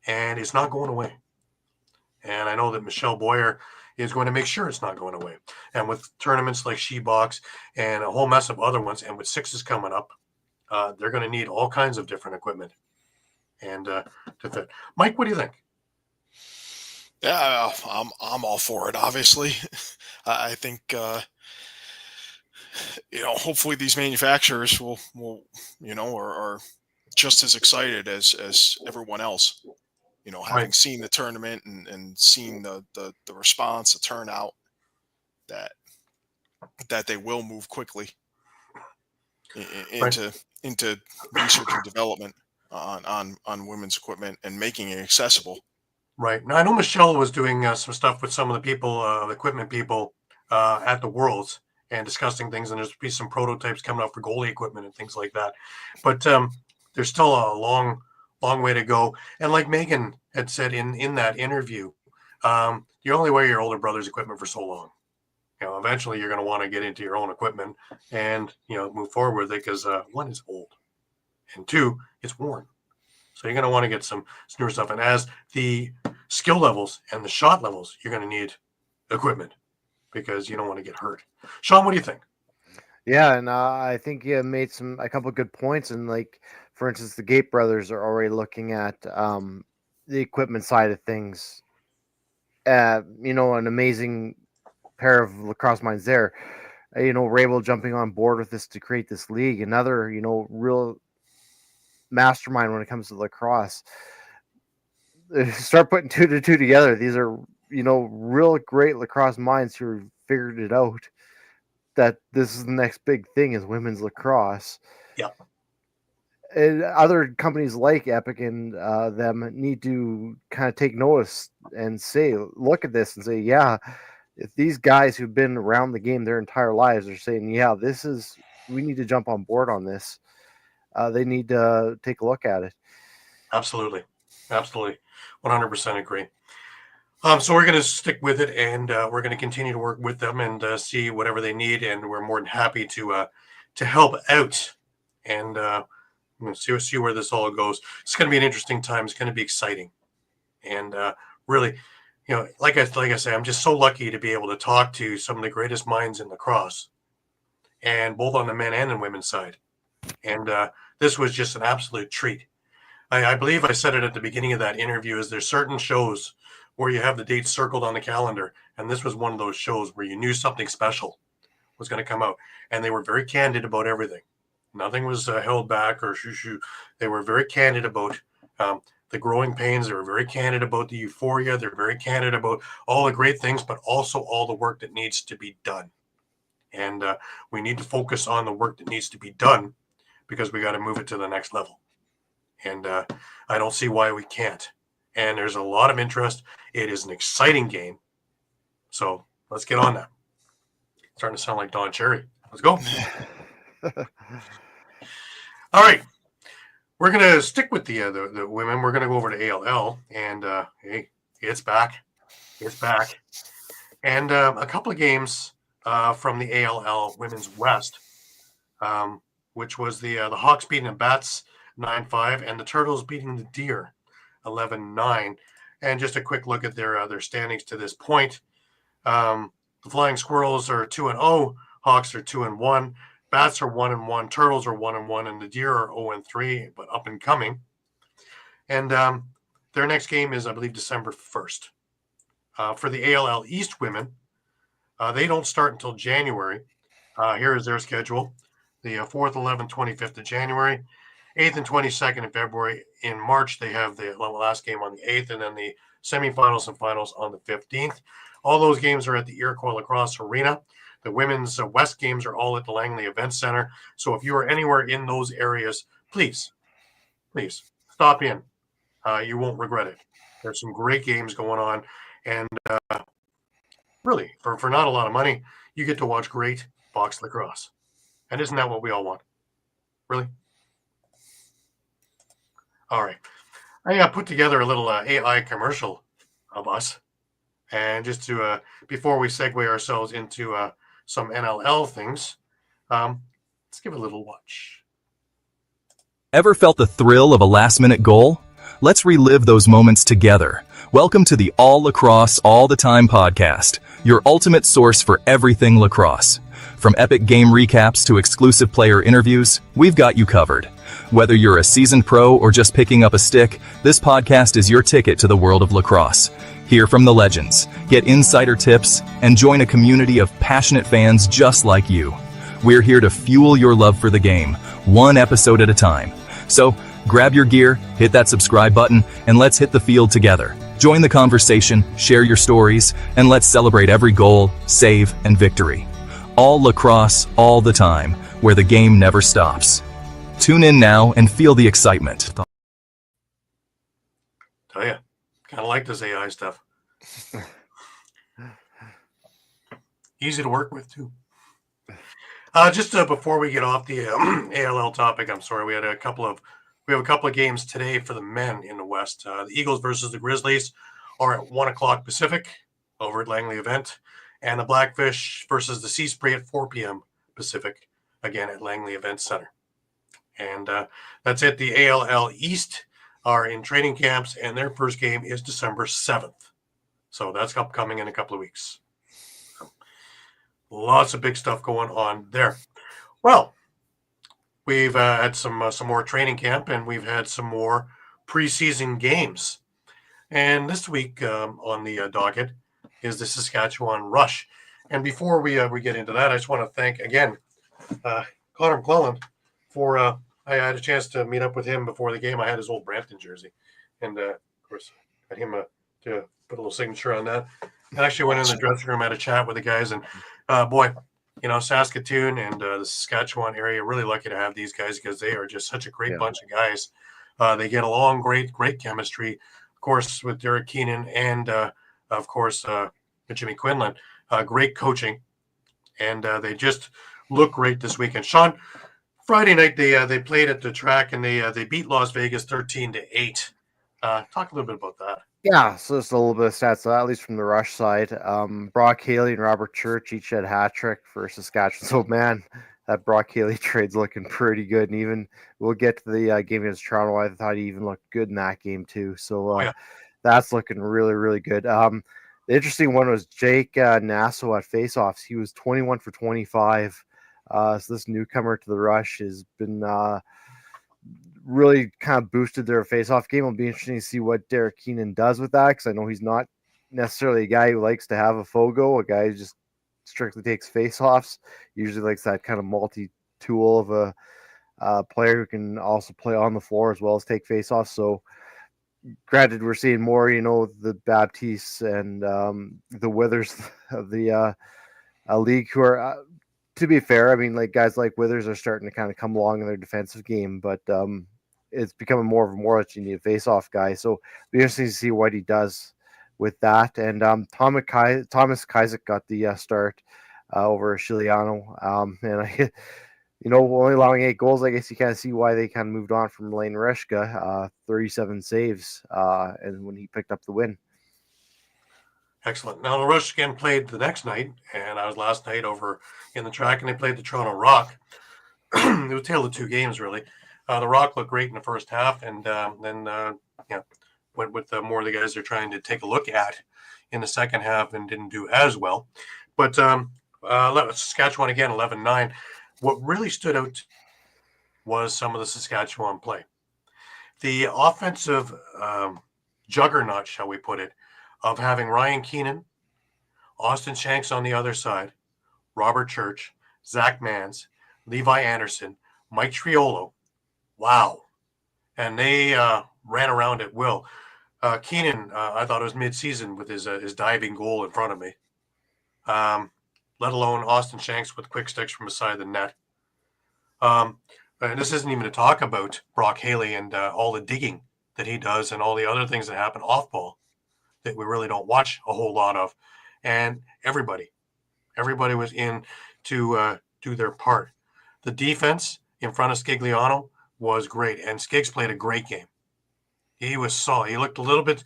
and it's not going away. And I know that Michelle Boyer is going to make sure it's not going away. And with tournaments like She-Box and a whole mess of other ones, and with sixes coming up, they're going to need all kinds of different equipment and to fit. Mike, what do you think? Yeah, I'm all for it. Obviously, I think hopefully these manufacturers will are just as excited as everyone else. Having seen the tournament and seeing the response, the turnout, that they will move quickly into research and development on women's equipment and making it accessible. Right. Now, I know Michelle was doing some stuff with some of the people, the equipment people at the Worlds and discussing things, and there's be some prototypes coming up for goalie equipment and things like that. But there's still a long way to go. And like Megan had said in that interview, you only wear your older brother's equipment for so long. Eventually you're going to want to get into your own equipment and, move forward with it because one, is old, and two, it's worn. So you're going to want to get some newer stuff. And as the skill levels and the shot levels, you're going to need equipment because you don't want to get hurt. Shawn, what do you think? Yeah, and I think you made a couple of good points. And like, for instance, the Gate brothers are already looking at the equipment side of things. An amazing pair of lacrosse minds there. Rabel jumping on board with this to create this league. Another, real mastermind when it comes to lacrosse. Start putting 2 to 2 together. These are, real great lacrosse minds who figured it out that this is the next big thing is women's lacrosse. Yeah. And other companies like Epic and them need to kind of take notice and look at this and say, yeah, if these guys who've been around the game their entire lives are saying, yeah, we need to jump on board on this. They need to take a look at it. Absolutely. 100% agree. So we're going to stick with it, and we're going to continue to work with them and see whatever they need, and we're more than happy to help out and see where this all goes. It's going to be an interesting time. It's going to be exciting, and really, like I say, I'm just so lucky to be able to talk to some of the greatest minds in lacrosse, and both on the men and the women's side. And this was just an absolute treat. I believe I said it at the beginning of that interview, is there's certain shows where you have the dates circled on the calendar. And this was one of those shows where you knew something special was going to come out. And they were very candid about everything. Nothing was held back or shoo. They were very candid about the growing pains. They were very candid about the euphoria. They're very candid about all the great things, but also all the work that needs to be done. And we need to focus on the work that needs to be done because we got to move it to the next level. And I don't see why we can't. And there's a lot of interest. It is an exciting game. So let's get on that. Starting to sound like Don Cherry. Let's go. All right. We're going to stick with the women. We're going to go over to ALL. And, hey, it's back. It's back. And a couple of games from the ALL Women's West, which was the Hawks beating the Bats 9-5 and the Turtles beating the Deer 11-9. And just a quick look at their standings to this point. The Flying Squirrels are 2-0. Hawks are 2-1. Bats are 1-1. Turtles are 1-1, and the Deer are 0-3, but up and coming. And their next game is, I believe, December 1st. For the ALL East women, they don't start until January. Here is their schedule: the 4th, 11th, 25th of January. 8th and 22nd in February. In March, they have the last game on the 8th, and then the semifinals and finals on the 15th. All those games are at the Iroquois Lacrosse Arena. The women's West games are all at the Langley Event Center. So if you are anywhere in those areas, please stop in. You won't regret it. There's some great games going on. And really, for not a lot of money, you get to watch great box lacrosse. And isn't that what we all want? Really? All right. I put together a little AI commercial of us. And just to, before we segue ourselves into some NLL things, let's give it a little watch. Ever felt the thrill of a last-minute goal? Let's relive those moments together. Welcome to the All Lacrosse All The Time podcast, your ultimate source for everything lacrosse. From epic game recaps to exclusive player interviews, we've got you covered. Whether you're a seasoned pro or just picking up a stick, this podcast is your ticket to the world of lacrosse. Hear from the legends, get insider tips, and join a community of passionate fans just like you. We're here to fuel your love for the game, one episode at a time. So, grab your gear, hit that subscribe button, and let's hit the field together. Join the conversation, share your stories, and let's celebrate every goal, save, and victory. All lacrosse, all the time, where the game never stops. Tune in now and feel the excitement. Tell ya, kind of like this AI stuff. Easy to work with too. Just before we get off the ALL topic, I'm sorry, we have a couple of games today for the men in the West. The Eagles versus the Grizzlies are at 1 o'clock Pacific over at Langley Event, and the Blackfish versus the Sea Spray at 4 p.m. Pacific, again at Langley Event Center. And that's it. The ALL East are in training camps, and their first game is December 7th. So that's upcoming in a couple of weeks. Lots of big stuff going on there. Well, we've had some more training camp, and we've had some more preseason games. And this week on the docket is the Saskatchewan Rush. And before we get into that, I just want to thank again Connor McClellan for. I had a chance to meet up with him before the game. I had his old Brampton jersey, and of course, got him to put a little signature on that. I actually went in the dressing room, had a chat with the guys, and boy, Saskatoon and the Saskatchewan area, really lucky to have these guys because they are just such a great bunch of guys. They get along great chemistry, of course, with Derek Keenan and, of course, Jimmy Quinlan. Great coaching, and they just look great this weekend. Shawn, Friday night they played at the track, and they beat Las Vegas 13-8. Talk a little bit about that. Yeah, so just a little bit of stats, at least from the Rush side. Brock Haley and Robert Church each had hat trick for Saskatchewan. So, man, that Brock Haley trade's looking pretty good. And even we'll get to the game against Toronto. I thought he even looked good in that game, too. So, that's looking really, really good. The interesting one was Jake Nasso at faceoffs. He was 21 for 25. So, this newcomer to the Rush has been really kind of boosted their face-off game. It'll be interesting to see what Derek Keenan does with that, because I know he's not necessarily a guy who likes to have a fogo, a guy who just strictly takes face-offs. Usually likes that kind of multi-tool of a player who can also play on the floor as well as take face-offs. So granted, we're seeing more, the Baptistes and the Withers of the league who are to be fair, I mean, like guys like Withers are starting to kind of come along in their defensive game, but it's becoming more that you need a face-off guy. So it'll be interesting to see what he does with that. And Thomas Kaisick got the start over Chiliano. And only allowing 8 goals, I guess you kind of see why they kind of moved on from Lane Reshka, 37 saves, and when he picked up the win. Excellent. Now, the Rush again played the next night, and I was last night over in the track, and they played the Toronto Rock. It was a tale of 2 games, really. The Rock looked great in the first half, and then went with more of the guys they're trying to take a look at in the second half and didn't do as well. But Saskatchewan, again, 11-9. What really stood out was some of the Saskatchewan play. The offensive juggernaut, shall we put it, of having Ryan Keenan, Austin Shanks on the other side, Robert Church, Zach Mans, Levi Anderson, Mike Triolo. Wow. and they ran around at will. Keenan, I thought it was mid-season with his diving goal in front of me. Let alone Austin Shanks with quick sticks from beside the net. And this isn't even to talk about Brock Haley and all the digging that he does and all the other things that happen off ball that we really don't watch a whole lot of. And everybody was in to do their part. The defense in front of Skigliano was great, and Skiggs played a great game. He was solid. He looked a little bit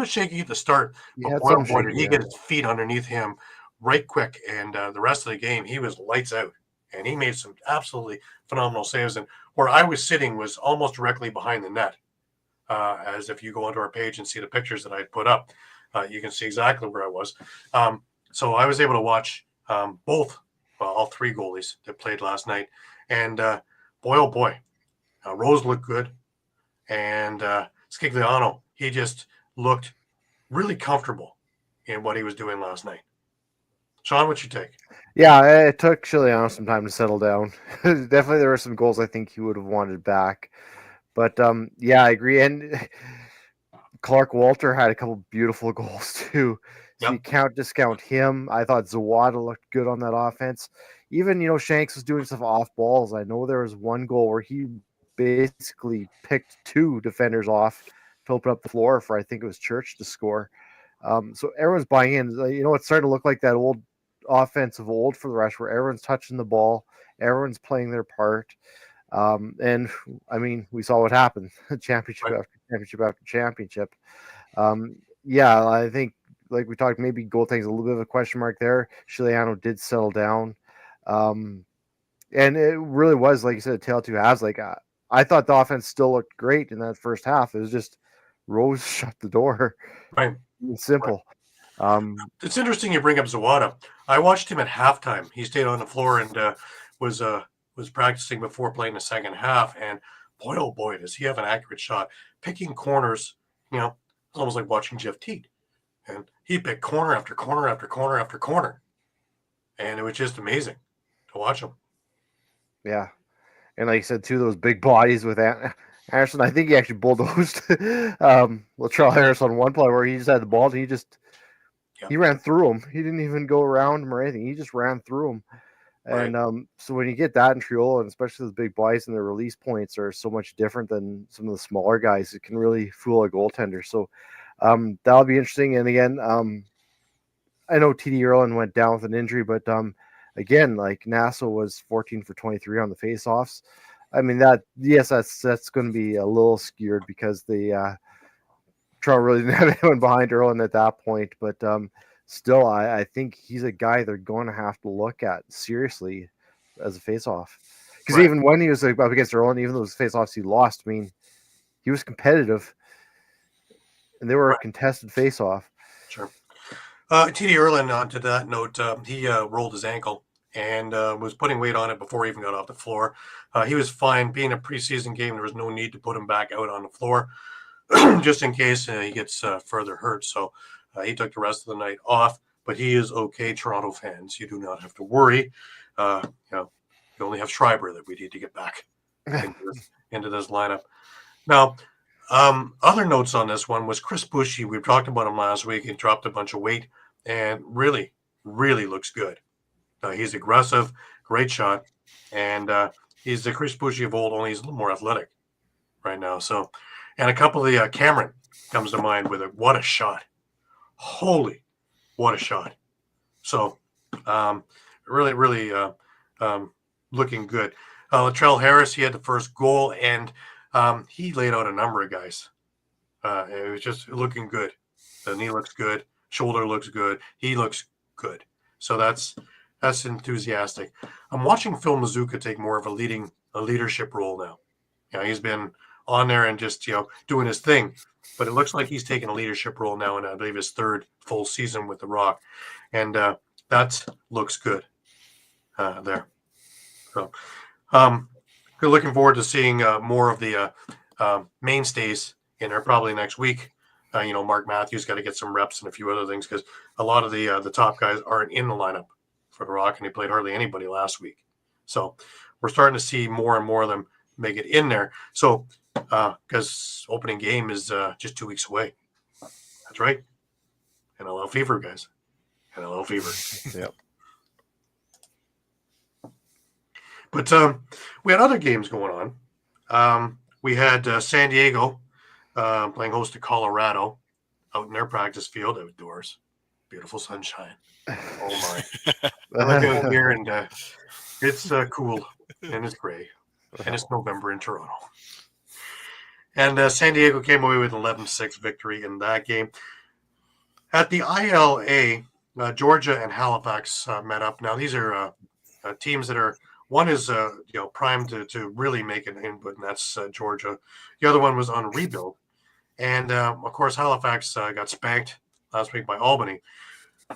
shaky at the start, but boy, did he get his feet underneath him right quick. And the rest of the game, he was lights out, and he made some absolutely phenomenal saves. And where I was sitting was almost directly behind the net. As if you go onto our page and see the pictures that I put up, you can see exactly where I was. So I was able to watch all three goalies that played last night. And boy, oh boy, Rose looked good. And Skigliano, he just looked really comfortable in what he was doing last night. Shawn, what'd you take? Yeah, it took Skigliano some time to settle down. Definitely there were some goals I think he would have wanted back. But, yeah, I agree. And Clark Walter had a couple beautiful goals, too. So you can't discount him. I thought Zawada looked good on that offense. Even, Shanks was doing stuff off balls. I know there was one goal where he basically picked two defenders off to open up the floor for, I think it was Church to score. So everyone's buying in. It's starting to look like that old offense of old for the Rush where everyone's touching the ball. Everyone's playing their part. And I mean, we saw what happened. Championship after championship after championship. Yeah, I think like we talked, maybe goaltending's a little bit of a question mark there. Skigliano did settle down. And it really was, like you said, a tale of two halves. Like I thought the offense still looked great in that first half. It was just Rose shut the door. Right. Simple. Right. It's interesting you bring up Zawada. I watched him at halftime. He stayed on the floor and was practicing before playing the second half, and boy, oh boy, does he have an accurate shot. Picking corners, it's almost like watching Jeff Teague. And he picked corner after corner after corner after corner. And it was just amazing to watch him. Yeah. And like you said, too, those big bodies with Anderson, I think he actually bulldozed Latrell Harris on one play where he just had the ball and he ran through him. He didn't even go around him or anything. He just ran through him. And so when you get that in Triolo, and especially those big bodies and their release points are so much different than some of the smaller guys, it can really fool a goaltender. So that'll be interesting. And again, I know TD Erlin went down with an injury, but again, like Nassau was 14 for 23 on the faceoffs. I mean, that's going to be a little skewed because the Toronto really didn't have anyone behind Erlin at that point. But still, I think he's a guy they're going to have to look at seriously as a faceoff. Because even when he was up against Erlin, even those faceoffs he lost, I mean, he was competitive. And they were a contested faceoff. Sure. TD Erlin, to that note, he rolled his ankle and was putting weight on it before he even got off the floor. He was fine. Being a preseason game, there was no need to put him back out on the floor just in case he gets further hurt. So he took the rest of the night off, but he is okay, Toronto fans. You do not have to worry. You only have Schreiber that we need to get back into this lineup. Now, other notes on this one was Chris Bushy. We talked about him last week. He dropped a bunch of weight and really, really looks good. He's aggressive, great shot, and he's the Chris Bushy of old, only he's a little more athletic right now. So, and a couple of the Cameron comes to mind with it. What a shot. Holy, what a shot. So, really, really looking good. Latrell Harris, he had the first goal, and he laid out a number of guys. It was just looking good. The knee looks good. Shoulder looks good. He looks good. So that's enthusiastic. I'm watching Phil Mazuka take more of a leadership role now. He's been on there and just doing his thing, but it looks like he's taking a leadership role now in I believe his third full season with the Rock, and that looks good there. So we're looking forward to seeing more of the mainstays in there probably next week. Mark Matthews got to get some reps and a few other things because a lot of the top guys aren't in the lineup for the Rock, and they played hardly anybody last week. So we're starting to see more and more of them make it in there. So, because opening game is just 2 weeks away. That's right. NLL Fever, guys. NLL Fever. Yep. But we had other games going on. We had San Diego playing host to Colorado out in their practice field outdoors. Beautiful sunshine. Oh my! I get home here and it's cool and it's gray and it's November in Toronto. And San Diego came away with an 11-6 victory in that game. At the ILA, Georgia and Halifax met up. Now these are teams that are. One is primed to really make an input, and that's Georgia. The other one was on rebuild, and of course Halifax got spanked last week by Albany.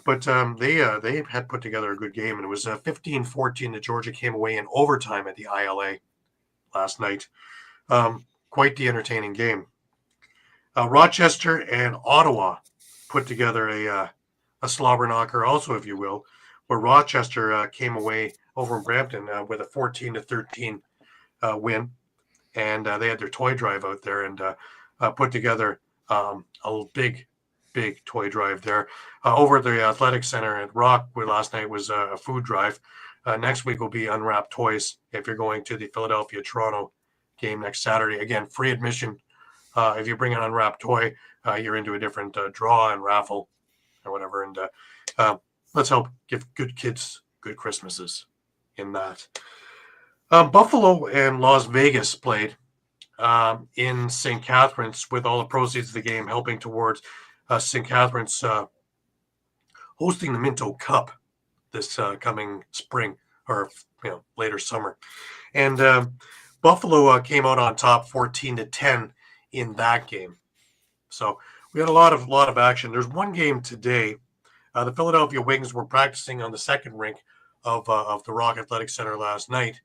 But they had put together a good game, and it was 15-14 that Georgia came away in overtime at the ILA last night. Quite the entertaining game. Rochester and Ottawa put together a slobber knocker, also, if you will, where Rochester came away over in Brampton with a 14-13 win, and they had their toy drive out there and put together a big toy drive there. Over at the Athletic Center at Rock, where last night was a food drive. Next week will be Unwrapped Toys if you're going to the Philadelphia-Toronto game next Saturday. Again, free admission. If you bring an unwrapped toy, you're into a different draw and raffle or whatever. And let's help give good kids good Christmases in that. Buffalo and Las Vegas played in St. Catharines with all the proceeds of the game helping towards St. Catharines hosting the Minto Cup this coming spring or later summer. And Buffalo came out on top 14-10 in that game. So we had a lot of action. There's one game today. The Philadelphia Wings were practicing on the second rink of the Rock Athletic Center last night,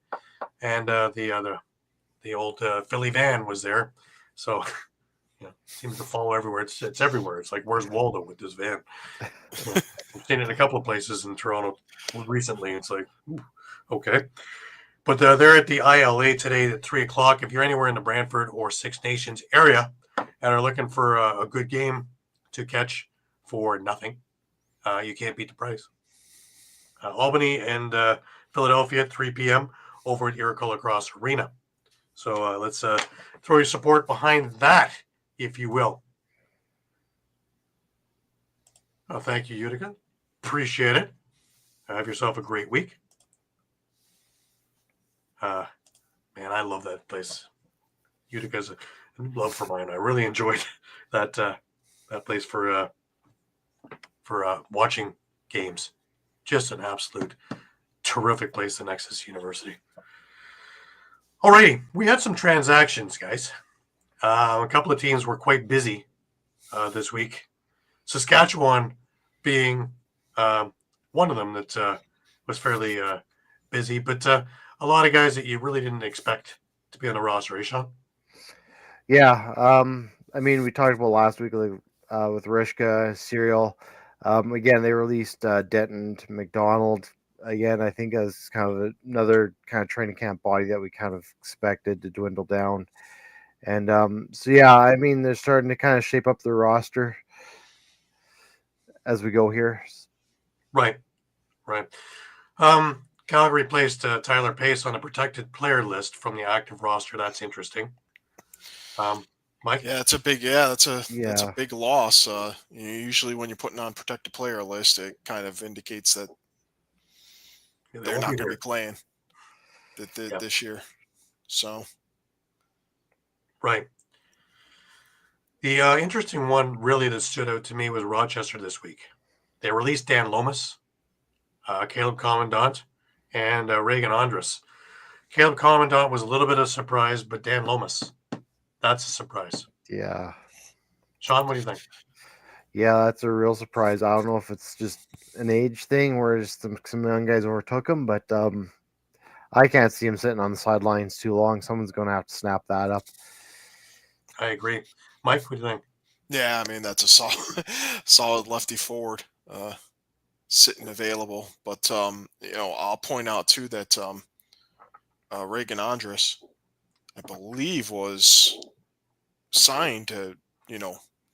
and the old Philly van was there. So seems to follow everywhere. It's everywhere. It's like, where's Waldo with this van? I've seen it a couple of places in Toronto recently. It's like, okay. But they're at the ILA today at 3:00. If you're anywhere in the Brantford or Six Nations area and are looking for a good game to catch for nothing, you can't beat the price. Albany and Philadelphia at 3 p.m. over at Iroquois Lacrosse Arena. So let's throw your support behind that, if you will. Thank you, Utica. Appreciate it. Have yourself a great week. Man, I love that place. Utica's a love for mine. I really enjoyed that place for watching games. Just an absolute terrific place, the Nexus University. Alrighty, we had some transactions, guys. A couple of teams were quite busy this week. Saskatchewan being one of them that was fairly busy, but a lot of guys that you really didn't expect to be on the roster, eh, Shawn? Yeah, I mean, we talked about last week with Rishka, Serial. Again, they released Denton McDonald. Again, I think as kind of another kind of training camp body that we kind of expected to dwindle down. And so, yeah, I mean, they're starting to kind of shape up their roster as we go here. Right. Calgary placed Tyler Pace on a protected player list from the active roster. That's interesting. Mike? Yeah, that's a big loss. Usually when you're putting on protected player list, it kind of indicates that they're not going to be playing this year. So, right. The interesting one really that stood out to me was Rochester this week. They released Dan Lomas, Caleb Commandant, and Reagan Andres. Caleb Commandant was a little bit of a surprise, but Dan Lomas, that's a surprise. Yeah. Shawn, what do you think? Yeah, that's a real surprise. I don't know if it's just an age thing where just some young guys overtook him, but I can't see him sitting on the sidelines too long. Someone's going to have to snap that up. I agree. Mike, what do you think? Yeah, I mean, that's a solid lefty forward sitting available. But, I'll point out, too, that Reagan Andres, I believe, was signed to,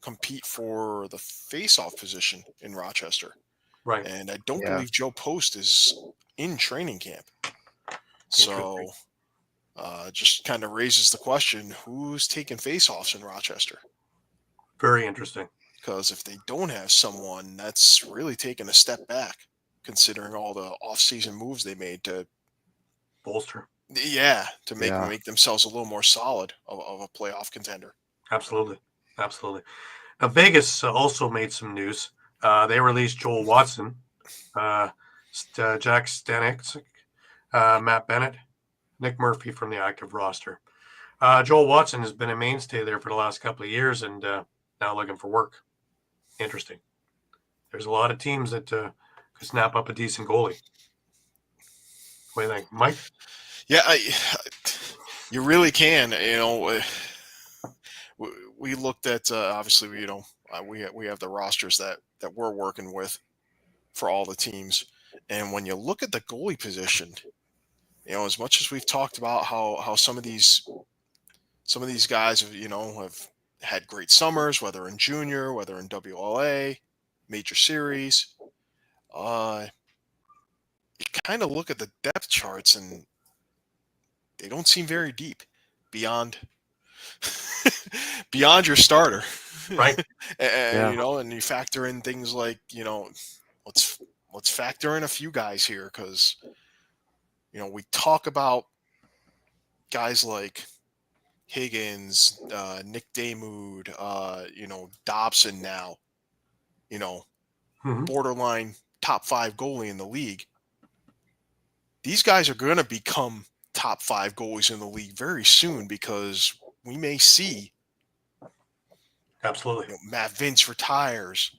compete for the face-off position in Rochester. Right. And I don't Yeah. believe Joe Post is in training camp. So just kind of raises the question, who's taking face-offs in Rochester? Very interesting. Because if they don't have someone, that's really taking a step back, considering all the off-season moves they made to Bolster. to make themselves a little more solid of a playoff contender. Absolutely. Absolutely. Now, Vegas also made some news. They released Joel Watson, Jack Stanek, Matt Bennett, Nick Murphy from the active roster. Joel Watson has been a mainstay there for the last couple of years and now looking for work. Interesting. There's a lot of teams that could snap up a decent goalie. What do you think, Mike? Yeah, you really can. We looked at obviously we have the rosters that we're working with for all the teams, and when you look at the goalie position, as much as we've talked about how some of these guys have had great summers, whether in junior, whether in WLA, major series, you kind of look at the depth charts and they don't seem very deep beyond your starter, Right? and, and you factor in things like let's factor in a few guys here because we talk about guys like Higgins, Nick Damoud, Dobson now, borderline top 5 goalie in the league. These guys are going to become top 5 goalies in the league very soon because we may see absolutely Matt Vince retires.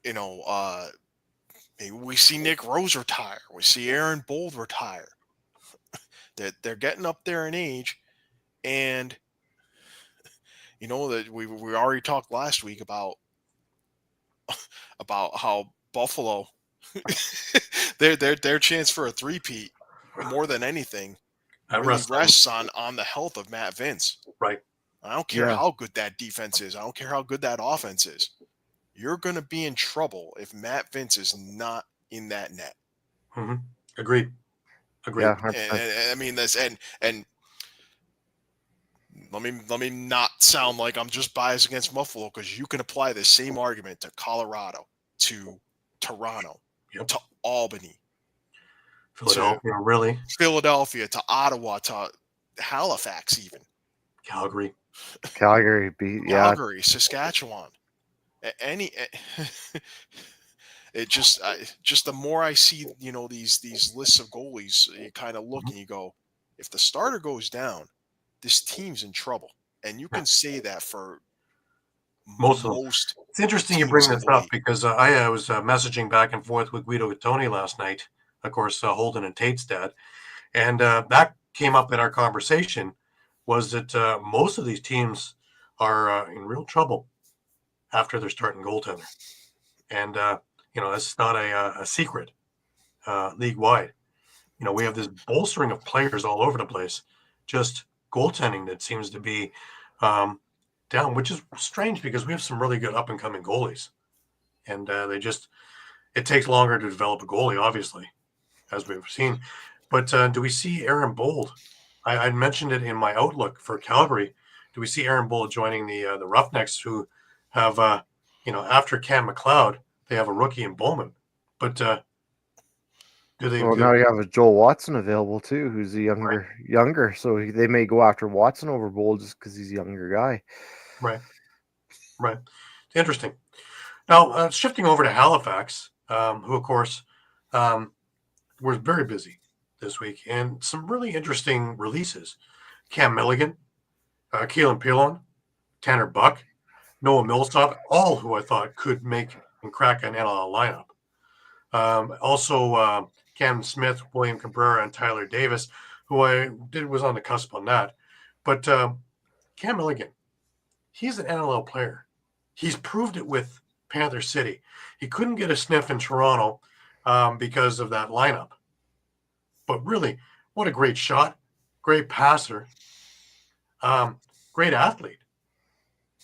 Maybe we see Nick Rose retire. We see Aaron Bold retire. They're getting up there in age, and that we already talked last week about how Buffalo their chance for a three-peat more than anything really rests on the health of Matt Vince. Right. I don't care how good that defense is. I don't care how good that offense is. You're going to be in trouble if Matt Vince is not in that net. Mm-hmm. Agreed. Yeah, and I mean this, and let me not sound like I'm just biased against Buffalo because you can apply the same argument to Colorado, to Toronto, to Albany, Philadelphia, to Ottawa, to Halifax, even Calgary, Saskatchewan. It just the more I see these lists of goalies, you kind of look and you go, if the starter goes down, this team's in trouble, and you can say that for most. It's interesting you bring this up because I was messaging back and forth with Guido Gattoni last night, of course, Holden and Tate's dad, and that came up in our conversation. Was that most of these teams are in real trouble after their starting goaltender, and that's not a secret league wide. We have this bolstering of players all over the place, just goaltending that seems to be down, which is strange because we have some really good up and coming goalies, and it takes longer to develop a goalie, obviously, as we've seen. But do we see Aaron Bold? I mentioned it in my outlook for Calgary. Do we see Aaron Bold joining the Roughnecks, who have after Cam McLeod, they have a rookie in Bowman, but now you have a Joel Watson available too, who's a younger, so they may go after Watson over Bold just because he's a younger guy. Right. Interesting. Now shifting over to Halifax, who of course were very busy this week, and some really interesting releases. Cam Milligan, Keelan Pilon, Tanner Buck, Noah Millsop, all who I thought could make and crack an NLL lineup. Also, Cam Smith, William Cabrera, and Tyler Davis, who was on the cusp on that. But Cam Milligan, he's an NLL player. He's proved it with Panther City. He couldn't get a sniff in Toronto because of that lineup. But really, what a great shot, great passer, Great athlete,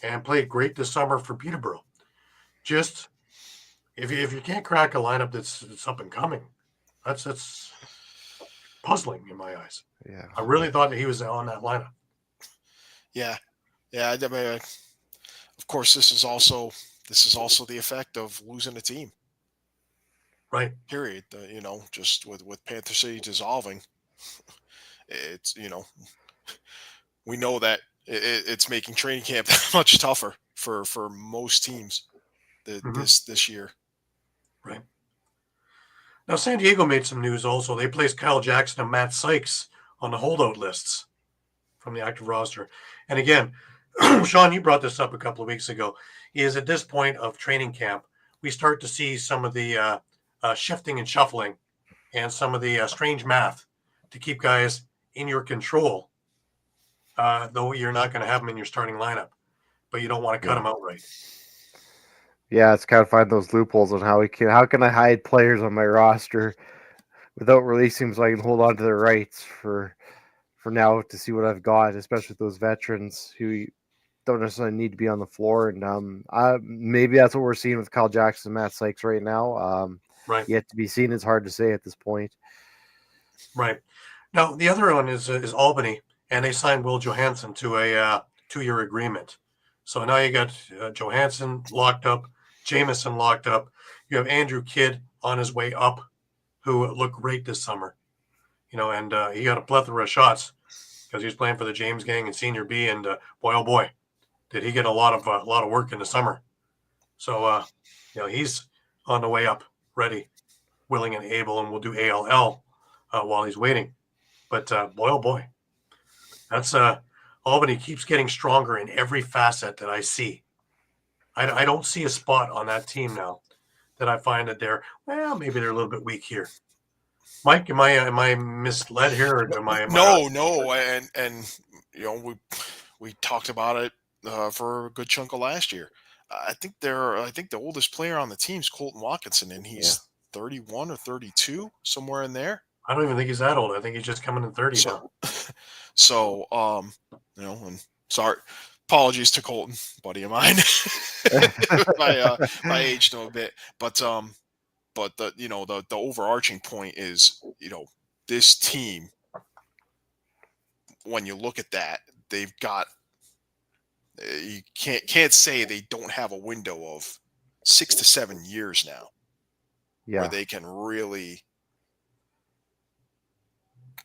and played great this summer for Peterborough. Just if you can't crack a lineup that's up and coming, that's puzzling in my eyes. Yeah. I really thought that he was on that lineup. Yeah. I mean, of course, this is also the effect of losing a team. Right. Period. Just with Panther City dissolving, it's we know that it's making training camp that much tougher for most teams this year. Right. Now, San Diego made some news also. They placed Kyle Jackson and Matt Sykes on the holdout lists from the active roster. And again, Shawn, you brought this up a couple of weeks ago, is at this point of training camp, we start to see some of the shifting and shuffling and some of the strange math to keep guys in your control, though you're not going to have them in your starting lineup, but you don't want to cut them outright. Yeah, it's kind of find those loopholes on how can I hide players on my roster without releasing them so I can hold on to their rights for now to see what I've got, especially with those veterans who don't necessarily need to be on the floor. And maybe that's what we're seeing with Kyle Jackson and Matt Sykes right now. Right. Yet to be seen. It's hard to say at this point. Right. Now, the other one is Albany, and they signed Will Johansson to a 2-year agreement. So now you got Johansson locked up, Jamison locked up. You have Andrew Kidd on his way up, who looked great this summer. And he got a plethora of shots because he was playing for the James Gang and Senior B, and boy, oh boy, did he get a lot of work in the summer. So he's on the way up, ready, willing, and able, and will do ALL while he's waiting. But boy, oh boy, that's Albany keeps getting stronger in every facet that I see. I don't see a spot on that team now that I find that maybe they're a little bit weak here. Mike, am I misled here, or am I? No, and we talked about it for a good chunk of last year. I think the oldest player on the team is Colton Watkinson, and he's 31 or 32, somewhere in there. I don't even think he's that old. I think he's just coming in 30 now. So, and sorry, apologies to Colton, buddy of mine. My age him a bit, but the overarching point is, this team, when you look at that, they've got, you can't say they don't have a window of 6 to 7 years now where they can really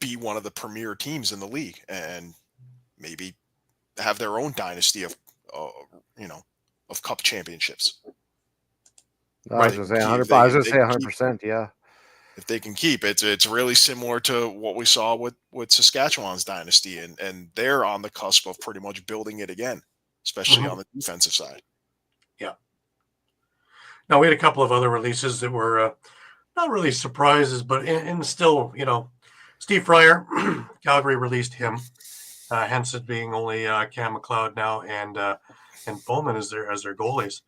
be one of the premier teams in the league and maybe have their own dynasty of cup championships. I was going to say 100%. I was going to say 100%. Yeah. If they can keep it, it's really similar to what we saw with Saskatchewan's dynasty, and they're on the cusp of pretty much building it again, especially on the defensive side. Yeah. Now, we had a couple of other releases that were not really surprises, but in still, Steve Fryer, Calgary released him, hence it being only Cam McLeod now and Bowman as their goalies.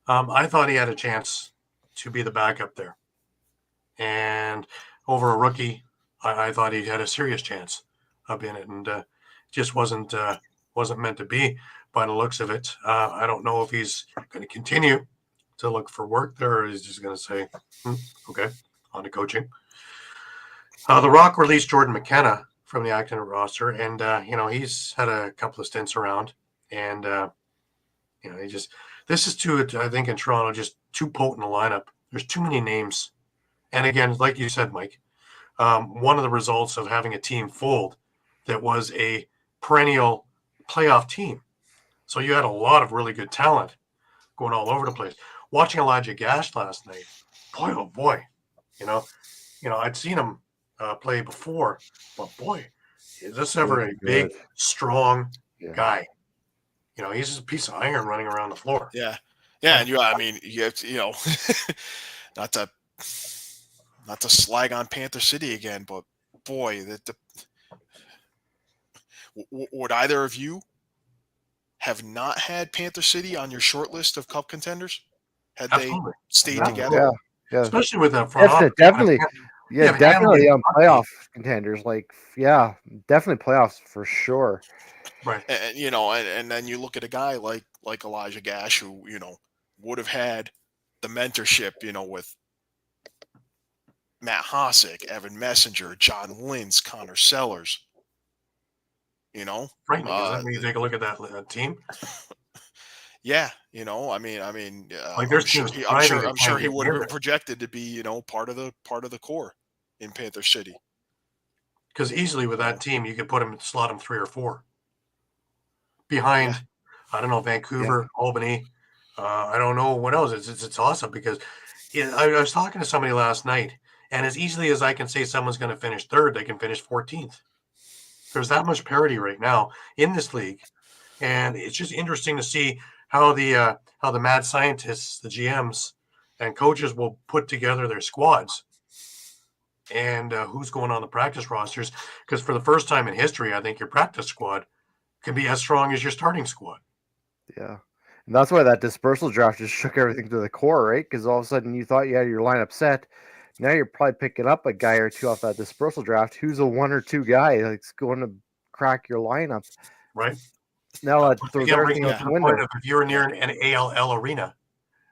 I thought he had a chance to be the backup there, and over a rookie, I thought he had a serious chance of being it, and just wasn't meant to be by the looks of it. I don't know if he's going to continue to look for work there, or he's just going to say, okay, on to coaching. The Rock released Jordan McKenna from the active roster, and he's had a couple of stints around, and this is too, I think, in Toronto, just too potent a lineup. There's too many names, and again, like you said, Mike, one of the results of having a team fold that was a perennial playoff team. So you had a lot of really good talent going all over the place. Watching Elijah Gash last night, boy, oh boy, I'd seen him play before, but boy, is this ever a big, strong guy? He's just a piece of iron running around the floor. Yeah, and you have to, not to slag on Panther City again, but boy, would either of you have not had Panther City on your short list of cup contenders had they stayed together? Yeah. Especially with that front office. Definitely. Yeah, but definitely Hamilton- playoff contenders. Like, yeah, definitely playoffs for sure. Right. And you know, and then you look at a guy like Elijah Gash, who, you know, would have had the mentorship, you know, with Matt Hosick, Evan Messenger, John Lintz, Connor Sellers. You know, Right. When you take a look at that team, yeah, you know, I mean, like there's I'm teams thriving that I'm can't sure he get would have near been it. projected to be, you know, part of the core in Panther City. Because easily with that team, you could put him, slot him 3 or 4 behind. Yeah. I don't know, Vancouver, Albany. I don't know what else. It's awesome because I was talking to somebody last night, and as easily as I can say someone's going to finish third, they can finish 14th. There's that much parity right now in this league, and it's just interesting to see how the mad scientists, the GMs, and coaches will put together their squads, and who's going on the practice rosters. Because for the first time in history, I think your practice squad can be as strong as your starting squad. Yeah. And that's why that dispersal draft just shook everything to the core, right? Because all of a sudden you thought you had your lineup set. Now you're probably picking up a guy or two off that dispersal draft who's a 1 or 2 guy that's going to crack your lineup. Right. Now that Which throws again brings everything us out to the the point window. of if you're near an ALL arena,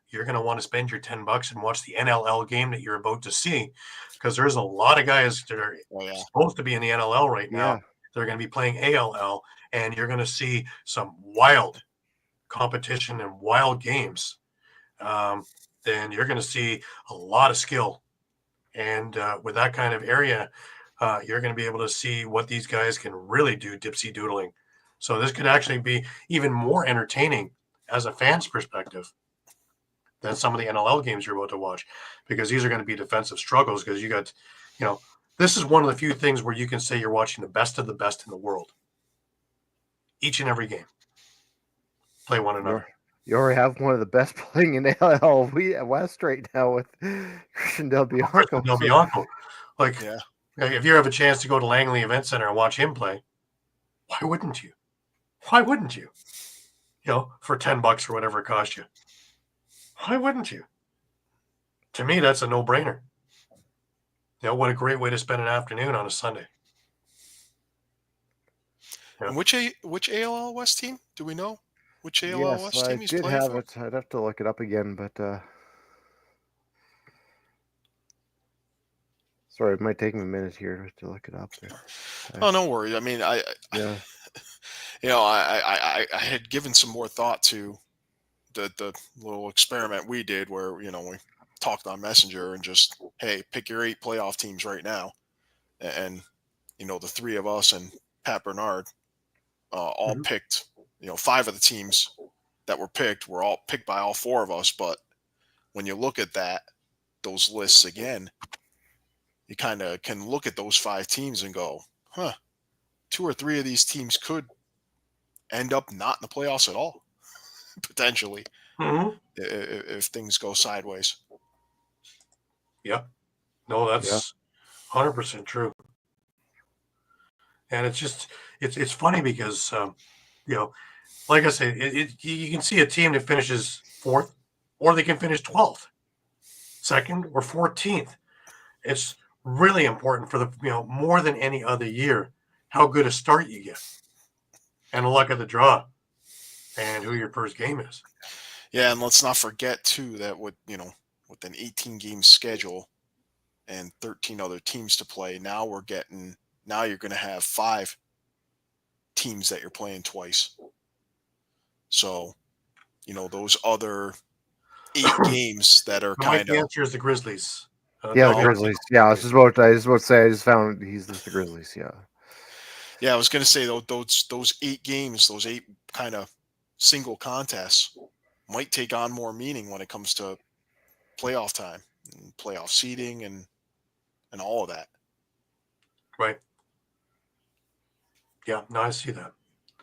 you're going to want to spend your $10 and watch the NLL game that you're about to see, because there's a lot of guys that are supposed to be in the NLL right now. Yeah. They're going to be playing ALL, and you're going to see some wild competition and wild games. Then you're going to see a lot of skill, and with that kind of area, you're going to be able to see what these guys can really do dipsy doodling. So this could actually be even more entertaining as a fan's perspective than some of the NLL games you're about to watch, because these are going to be defensive struggles. Because you got, you know, this is one of the few things where you can say you're watching the best of the best in the world. Each and every game, play one another. You already have one of the best playing in ALL West right now with Christian Del Bianco. Del Bianco. Like, if you have a chance to go to Langley Event Center and watch him play, why wouldn't you? Why wouldn't you? You know, for $10 or whatever it cost you. Why wouldn't you? To me, that's a no-brainer. You know, what a great way to spend an afternoon on a Sunday. Yeah. And which ALL West team? Do we know? Which ALL West team he's did playing have for? it. I'd have to look it up again, but sorry, it might take me a minute here to look it up. Oh, no worries. I mean, yeah. You know, I had given some more thought to the little experiment we did where, you know, we talked on Messenger and just, hey, pick your 8 playoff teams right now. And you know, the 3 of us and Pat Bernard all picked, you know, 5 of the teams that were picked were all picked by all 4 of us. But when you look at those lists again, you kind of can look at those 5 teams and go, 2 or 3 of these teams could end up not in the playoffs at all, potentially, if things go sideways. Yep. No, that's 100% true. And it's just, it's funny because, you know, like I said, you can see a team that finishes 4th, or they can finish 12th, 2nd, or 14th. It's really important for the, you know, more than any other year, how good a start you get, and the luck of the draw, and who your first game is. Yeah, and let's not forget too that with an 18-game schedule and 13 other teams to play, now you're going to have 5 teams that you're playing twice. So, you know, those other 8 games that are kind of. The answer is the Grizzlies. The Grizzlies. Yeah, I was just about to say, I just found he's the Grizzlies. Yeah. Yeah, I was going to say those 8 games, those 8 kind of single contests might take on more meaning when it comes to playoff time, and playoff seeding, and all of that. Right. Yeah, no, I see that.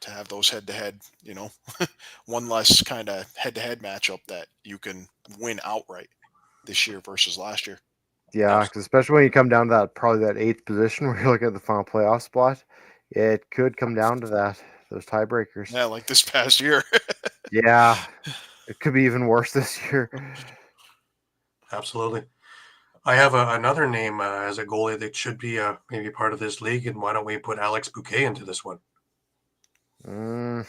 To have those head-to-head, you know, one less kind of head-to-head matchup that you can win outright this year versus last year. Yeah, because especially when you come down to that 8th position where you're looking at the final playoff spot, it could come down to those tiebreakers. Yeah, like this past year. Yeah, it could be even worse this year. Absolutely. I have another name as a goalie that should be maybe part of this league, and why don't we put Alex Bouquet into this one? I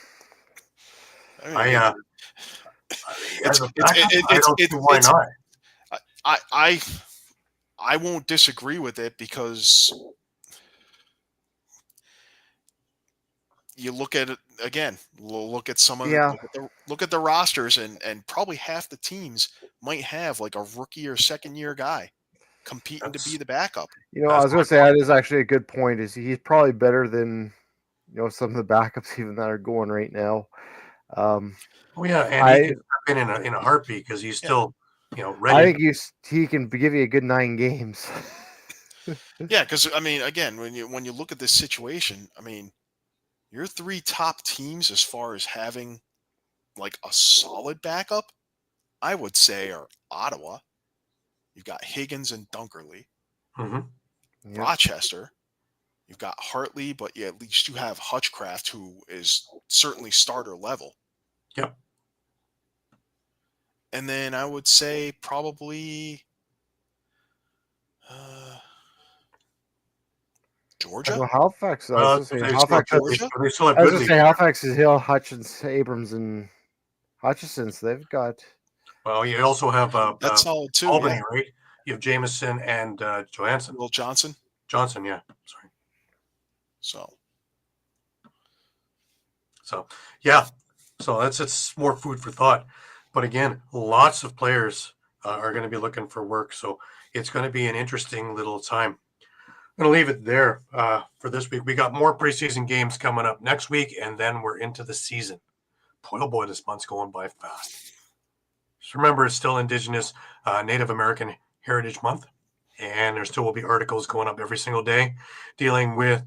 don't see why not. I won't disagree with it, because you look at it again. Look at some of look at the rosters, and probably half the teams might have like a rookie or second year guy competing to be the backup. I was going to say that is actually a good point. Is he's probably better than some of the backups even that are going right now. And he can step in a heartbeat, because he's still ready. I think he can give you a good 9 games. Yeah, because I mean, again, when you look at this situation, I mean, your 3 top teams as far as having like a solid backup, I would say, are Ottawa. You've got Higgins and Dunkerley. Mm-hmm. Rochester. You've got Hartley, but at least you have Hutchcraft, who is certainly starter level. Yep. And then I would say probably Georgia. Halifax. I was going to say Halifax. They still have good Halifax is Hill, Hutchins, Abrams, and Hutchison. So they've got. Well, you also have that's solid too. Albany, right? You have Jameson and Johansson. Will Johnson. Johnson, yeah. Sorry. So yeah. So it's more food for thought. But again, lots of players are going to be looking for work. So it's going to be an interesting little time. I'm going to leave it there for this week. We got more preseason games coming up next week, and then we're into the season. Boy, oh boy, this month's going by fast. Just remember, it's still Indigenous Native American Heritage Month, and there still will be articles going up every single day dealing with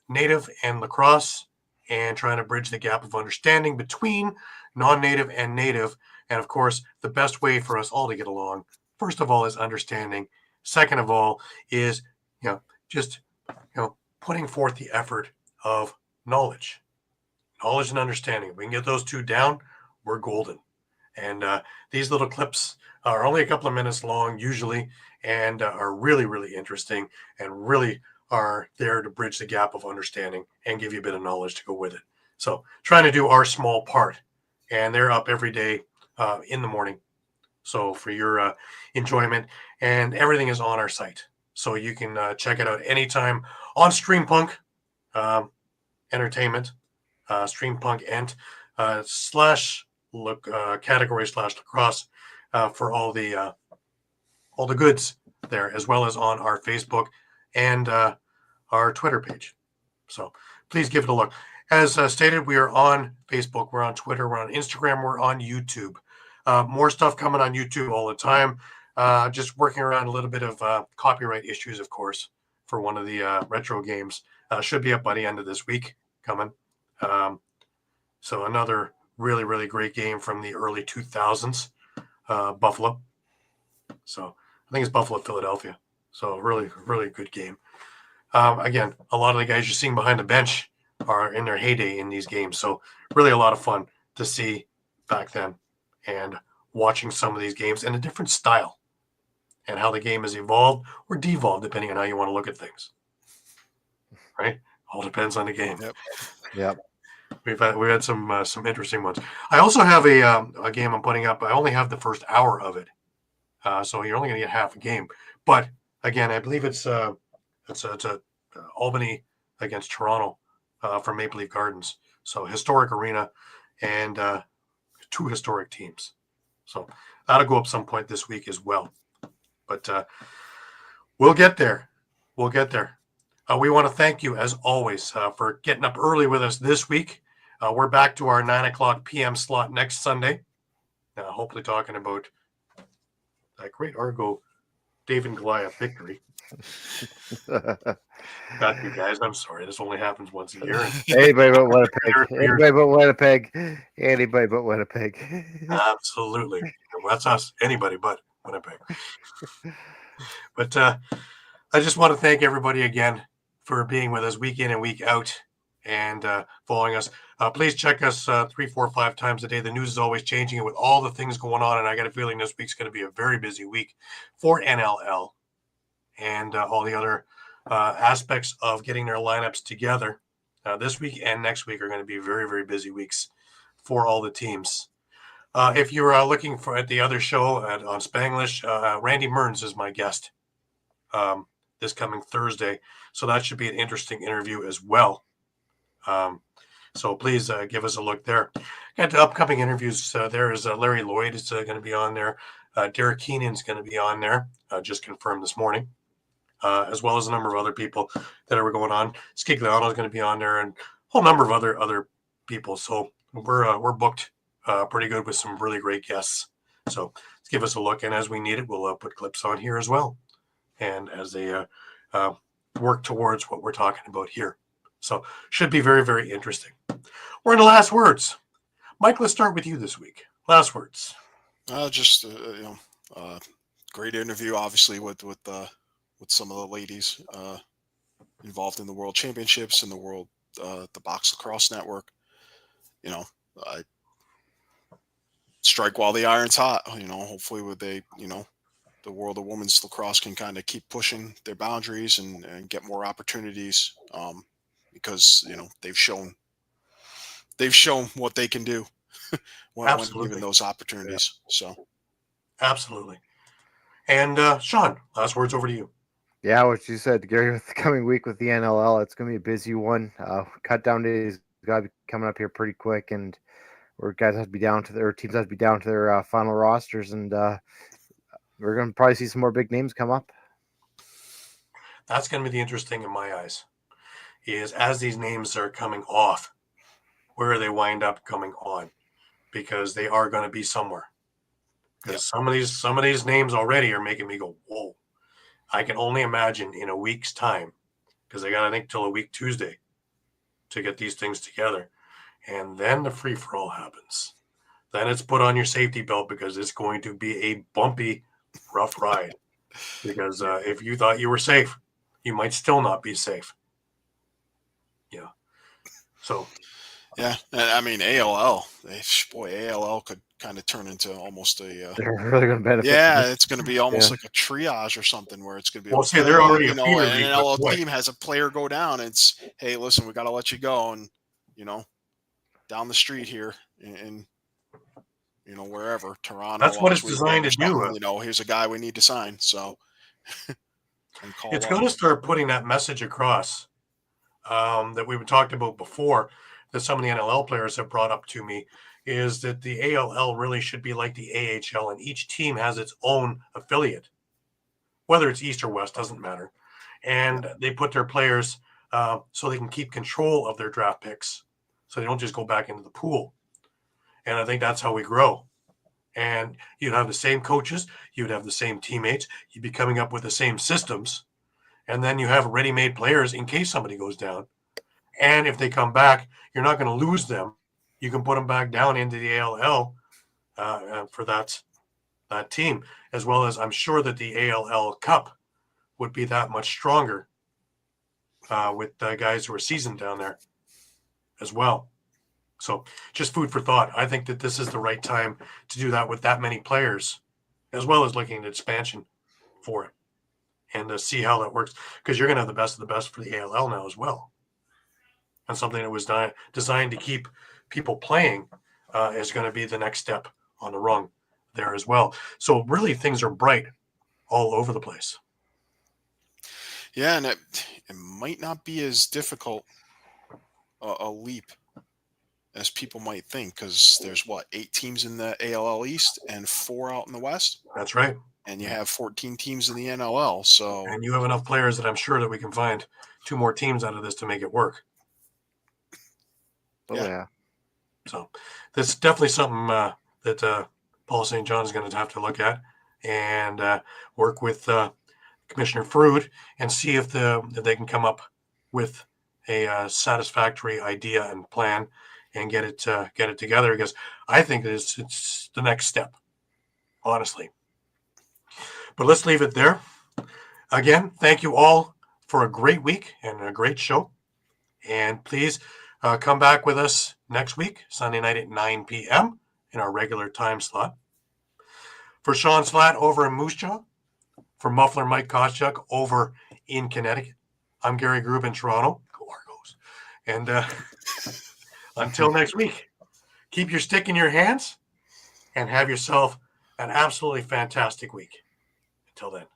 Native and lacrosse, and trying to bridge the gap of understanding between non-Native and Native. And of course, the best way for us all to get along, first of all, is understanding. Second of all, is just putting forth the effort of knowledge and understanding. If we can get those 2 down, we're golden. And these little clips are only a couple of minutes long usually, and are really, really interesting, and really are there to bridge the gap of understanding and give you a bit of knowledge to go with it. So trying to do our small part, and they're up every day in the morning. So for your enjoyment, and everything is on our site. So you can check it out anytime on Streampunk Entertainment, Streampunk Ent category / lacrosse for all the goods there, as well as on our Facebook and our Twitter page. So please give it a look. As stated, we are on Facebook, we're on Twitter, we're on Instagram, we're on YouTube. More stuff coming on YouTube all the time. Just working around a little bit of copyright issues, of course, for one of the retro games. Should be up by the end of this week coming. So another really, really great game from the early 2000s, Buffalo. So I think it's Buffalo, Philadelphia. So really, really good game. Again, a lot of the guys you're seeing behind the bench are in their heyday in these games. So really a lot of fun to see back then, and watching some of these games in a different style, and how the game has evolved or devolved, depending on how you want to look at things. Right? All depends on the game. Yep. We've had some interesting ones. I also have a game I'm putting up. I only have the first hour of it, so you're only going to get half a game. But again, I believe it's Albany against Toronto from Maple Leaf Gardens. So historic arena, and 2 historic teams. So that'll go up some point this week as well. But we'll get there. We'll get there. We want to thank you, as always, for getting up early with us this week. We're back to our 9:00 p.m. slot next Sunday. Hopefully talking about that great Argo Dave and Goliath victory. Got you guys. I'm sorry. This only happens once a year. Anybody but Winnipeg. Anybody but Winnipeg. Anybody but Winnipeg. Absolutely. Well, that's us. Anybody but Winnipeg. But I just want to thank everybody again for being with us week in and week out. and following us. Please check us 3, 4, 5 times a day. The news is always changing, and with all the things going on, and I got a feeling this week's going to be a very busy week for NLL and all the other aspects of getting their lineups together. This week and next week are going to be very, very busy weeks for all the teams. If you're looking for at the other show on Spanglish, Randy Mearns is my guest this coming Thursday. So that should be an interesting interview as well. So please give us a look there. And upcoming interviews, there is Larry Lloyd is going to be on there. Derek Keenan's going to be on there, just confirmed this morning, as well as a number of other people that are going on. Scigliano is going to be on there, and a whole number of other people. So we're booked pretty good with some really great guests. So give us a look, and as we need it, we'll put clips on here as well, and as they work towards what we're talking about here. So should be very, very interesting. We're in the last words. Mike, let's start with you this week. Last words. Great interview, obviously, with some of the ladies involved in the World Championships and the Box Lacrosse Network. I strike while the iron's hot. Hopefully the world of women's lacrosse can kind of keep pushing their boundaries and get more opportunities, because they've shown what they can do when given those opportunities. Yeah. So absolutely. And Shawn, last words over to you. Yeah, what you said, Gary, with the coming week with the NLL, it's going to be a busy one. Cut down days got to be coming up here pretty quick, and teams have to be down to their final rosters, and we're going to probably see some more big names come up. That's going to be the interesting in my eyes, is as these names are coming off, where they wind up coming on, because they are going to be somewhere. Because some of these names already are making me go, whoa. I can only imagine in a week's time, because they got to think till a week Tuesday to get these things together. And then the free-for-all happens. Then it's put on your safety belt, because it's going to be a bumpy, rough ride. Because if you thought you were safe, you might still not be safe. Yeah. So. Yeah. I mean, ALL could kind of turn into almost a. They're really going to benefit. Yeah, it's going to be almost like a triage or something, where it's going to be. Well, see, they're already an NLL team has a player go down. It's, hey, listen, we got to let you go, and down the street here in wherever, Toronto. That's what it's designed to do. Here's a guy we need to sign. So it's going to start putting that message across that we've talked about before, that some of the NLL players have brought up to me, is that the ALL really should be like the AHL, and each team has its own affiliate, whether it's East or West, doesn't matter. And they put their players so they can keep control of their draft picks, so they don't just go back into the pool. And I think that's how we grow. And you'd have the same coaches, you'd have the same teammates, you'd be coming up with the same systems, and then you have ready-made players in case somebody goes down. And if they come back, you're not going to lose them. You can put them back down into the ALL for that team, as well as I'm sure that the ALL Cup would be that much stronger with the guys who are seasoned down there as well. So just food for thought. I think that this is the right time to do that with that many players, as well as looking at expansion for it and to see how that works, because you're going to have the best of the best for the ALL now as well. And something that was designed to keep people playing is going to be the next step on the rung there as well. So really things are bright all over the place. Yeah, and it might not be as difficult a leap as people might think, because there's 8 teams in the ALL East and 4 out in the West. That's right. And you have 14 teams in the NLL. So, and you have enough players that I'm sure that we can find 2 more teams out of this to make it work. Oh, yeah. So this is definitely something that Paul St. John is going to have to look at and work with Commissioner Frood and see if they can come up with a satisfactory idea and plan and get it together, because I think that it's the next step, honestly. But let's leave it there. Again, thank you all for a great week and a great show. And please come back with us next week, Sunday night at 9 p.m. in our regular time slot. For Shawn Slaght over in Moose Jaw, for Muffler Mike Kostiuk over in Connecticut, I'm Gary Groob in Toronto. Go Argos. And until next week, keep your stick in your hands and have yourself an absolutely fantastic week. Until then.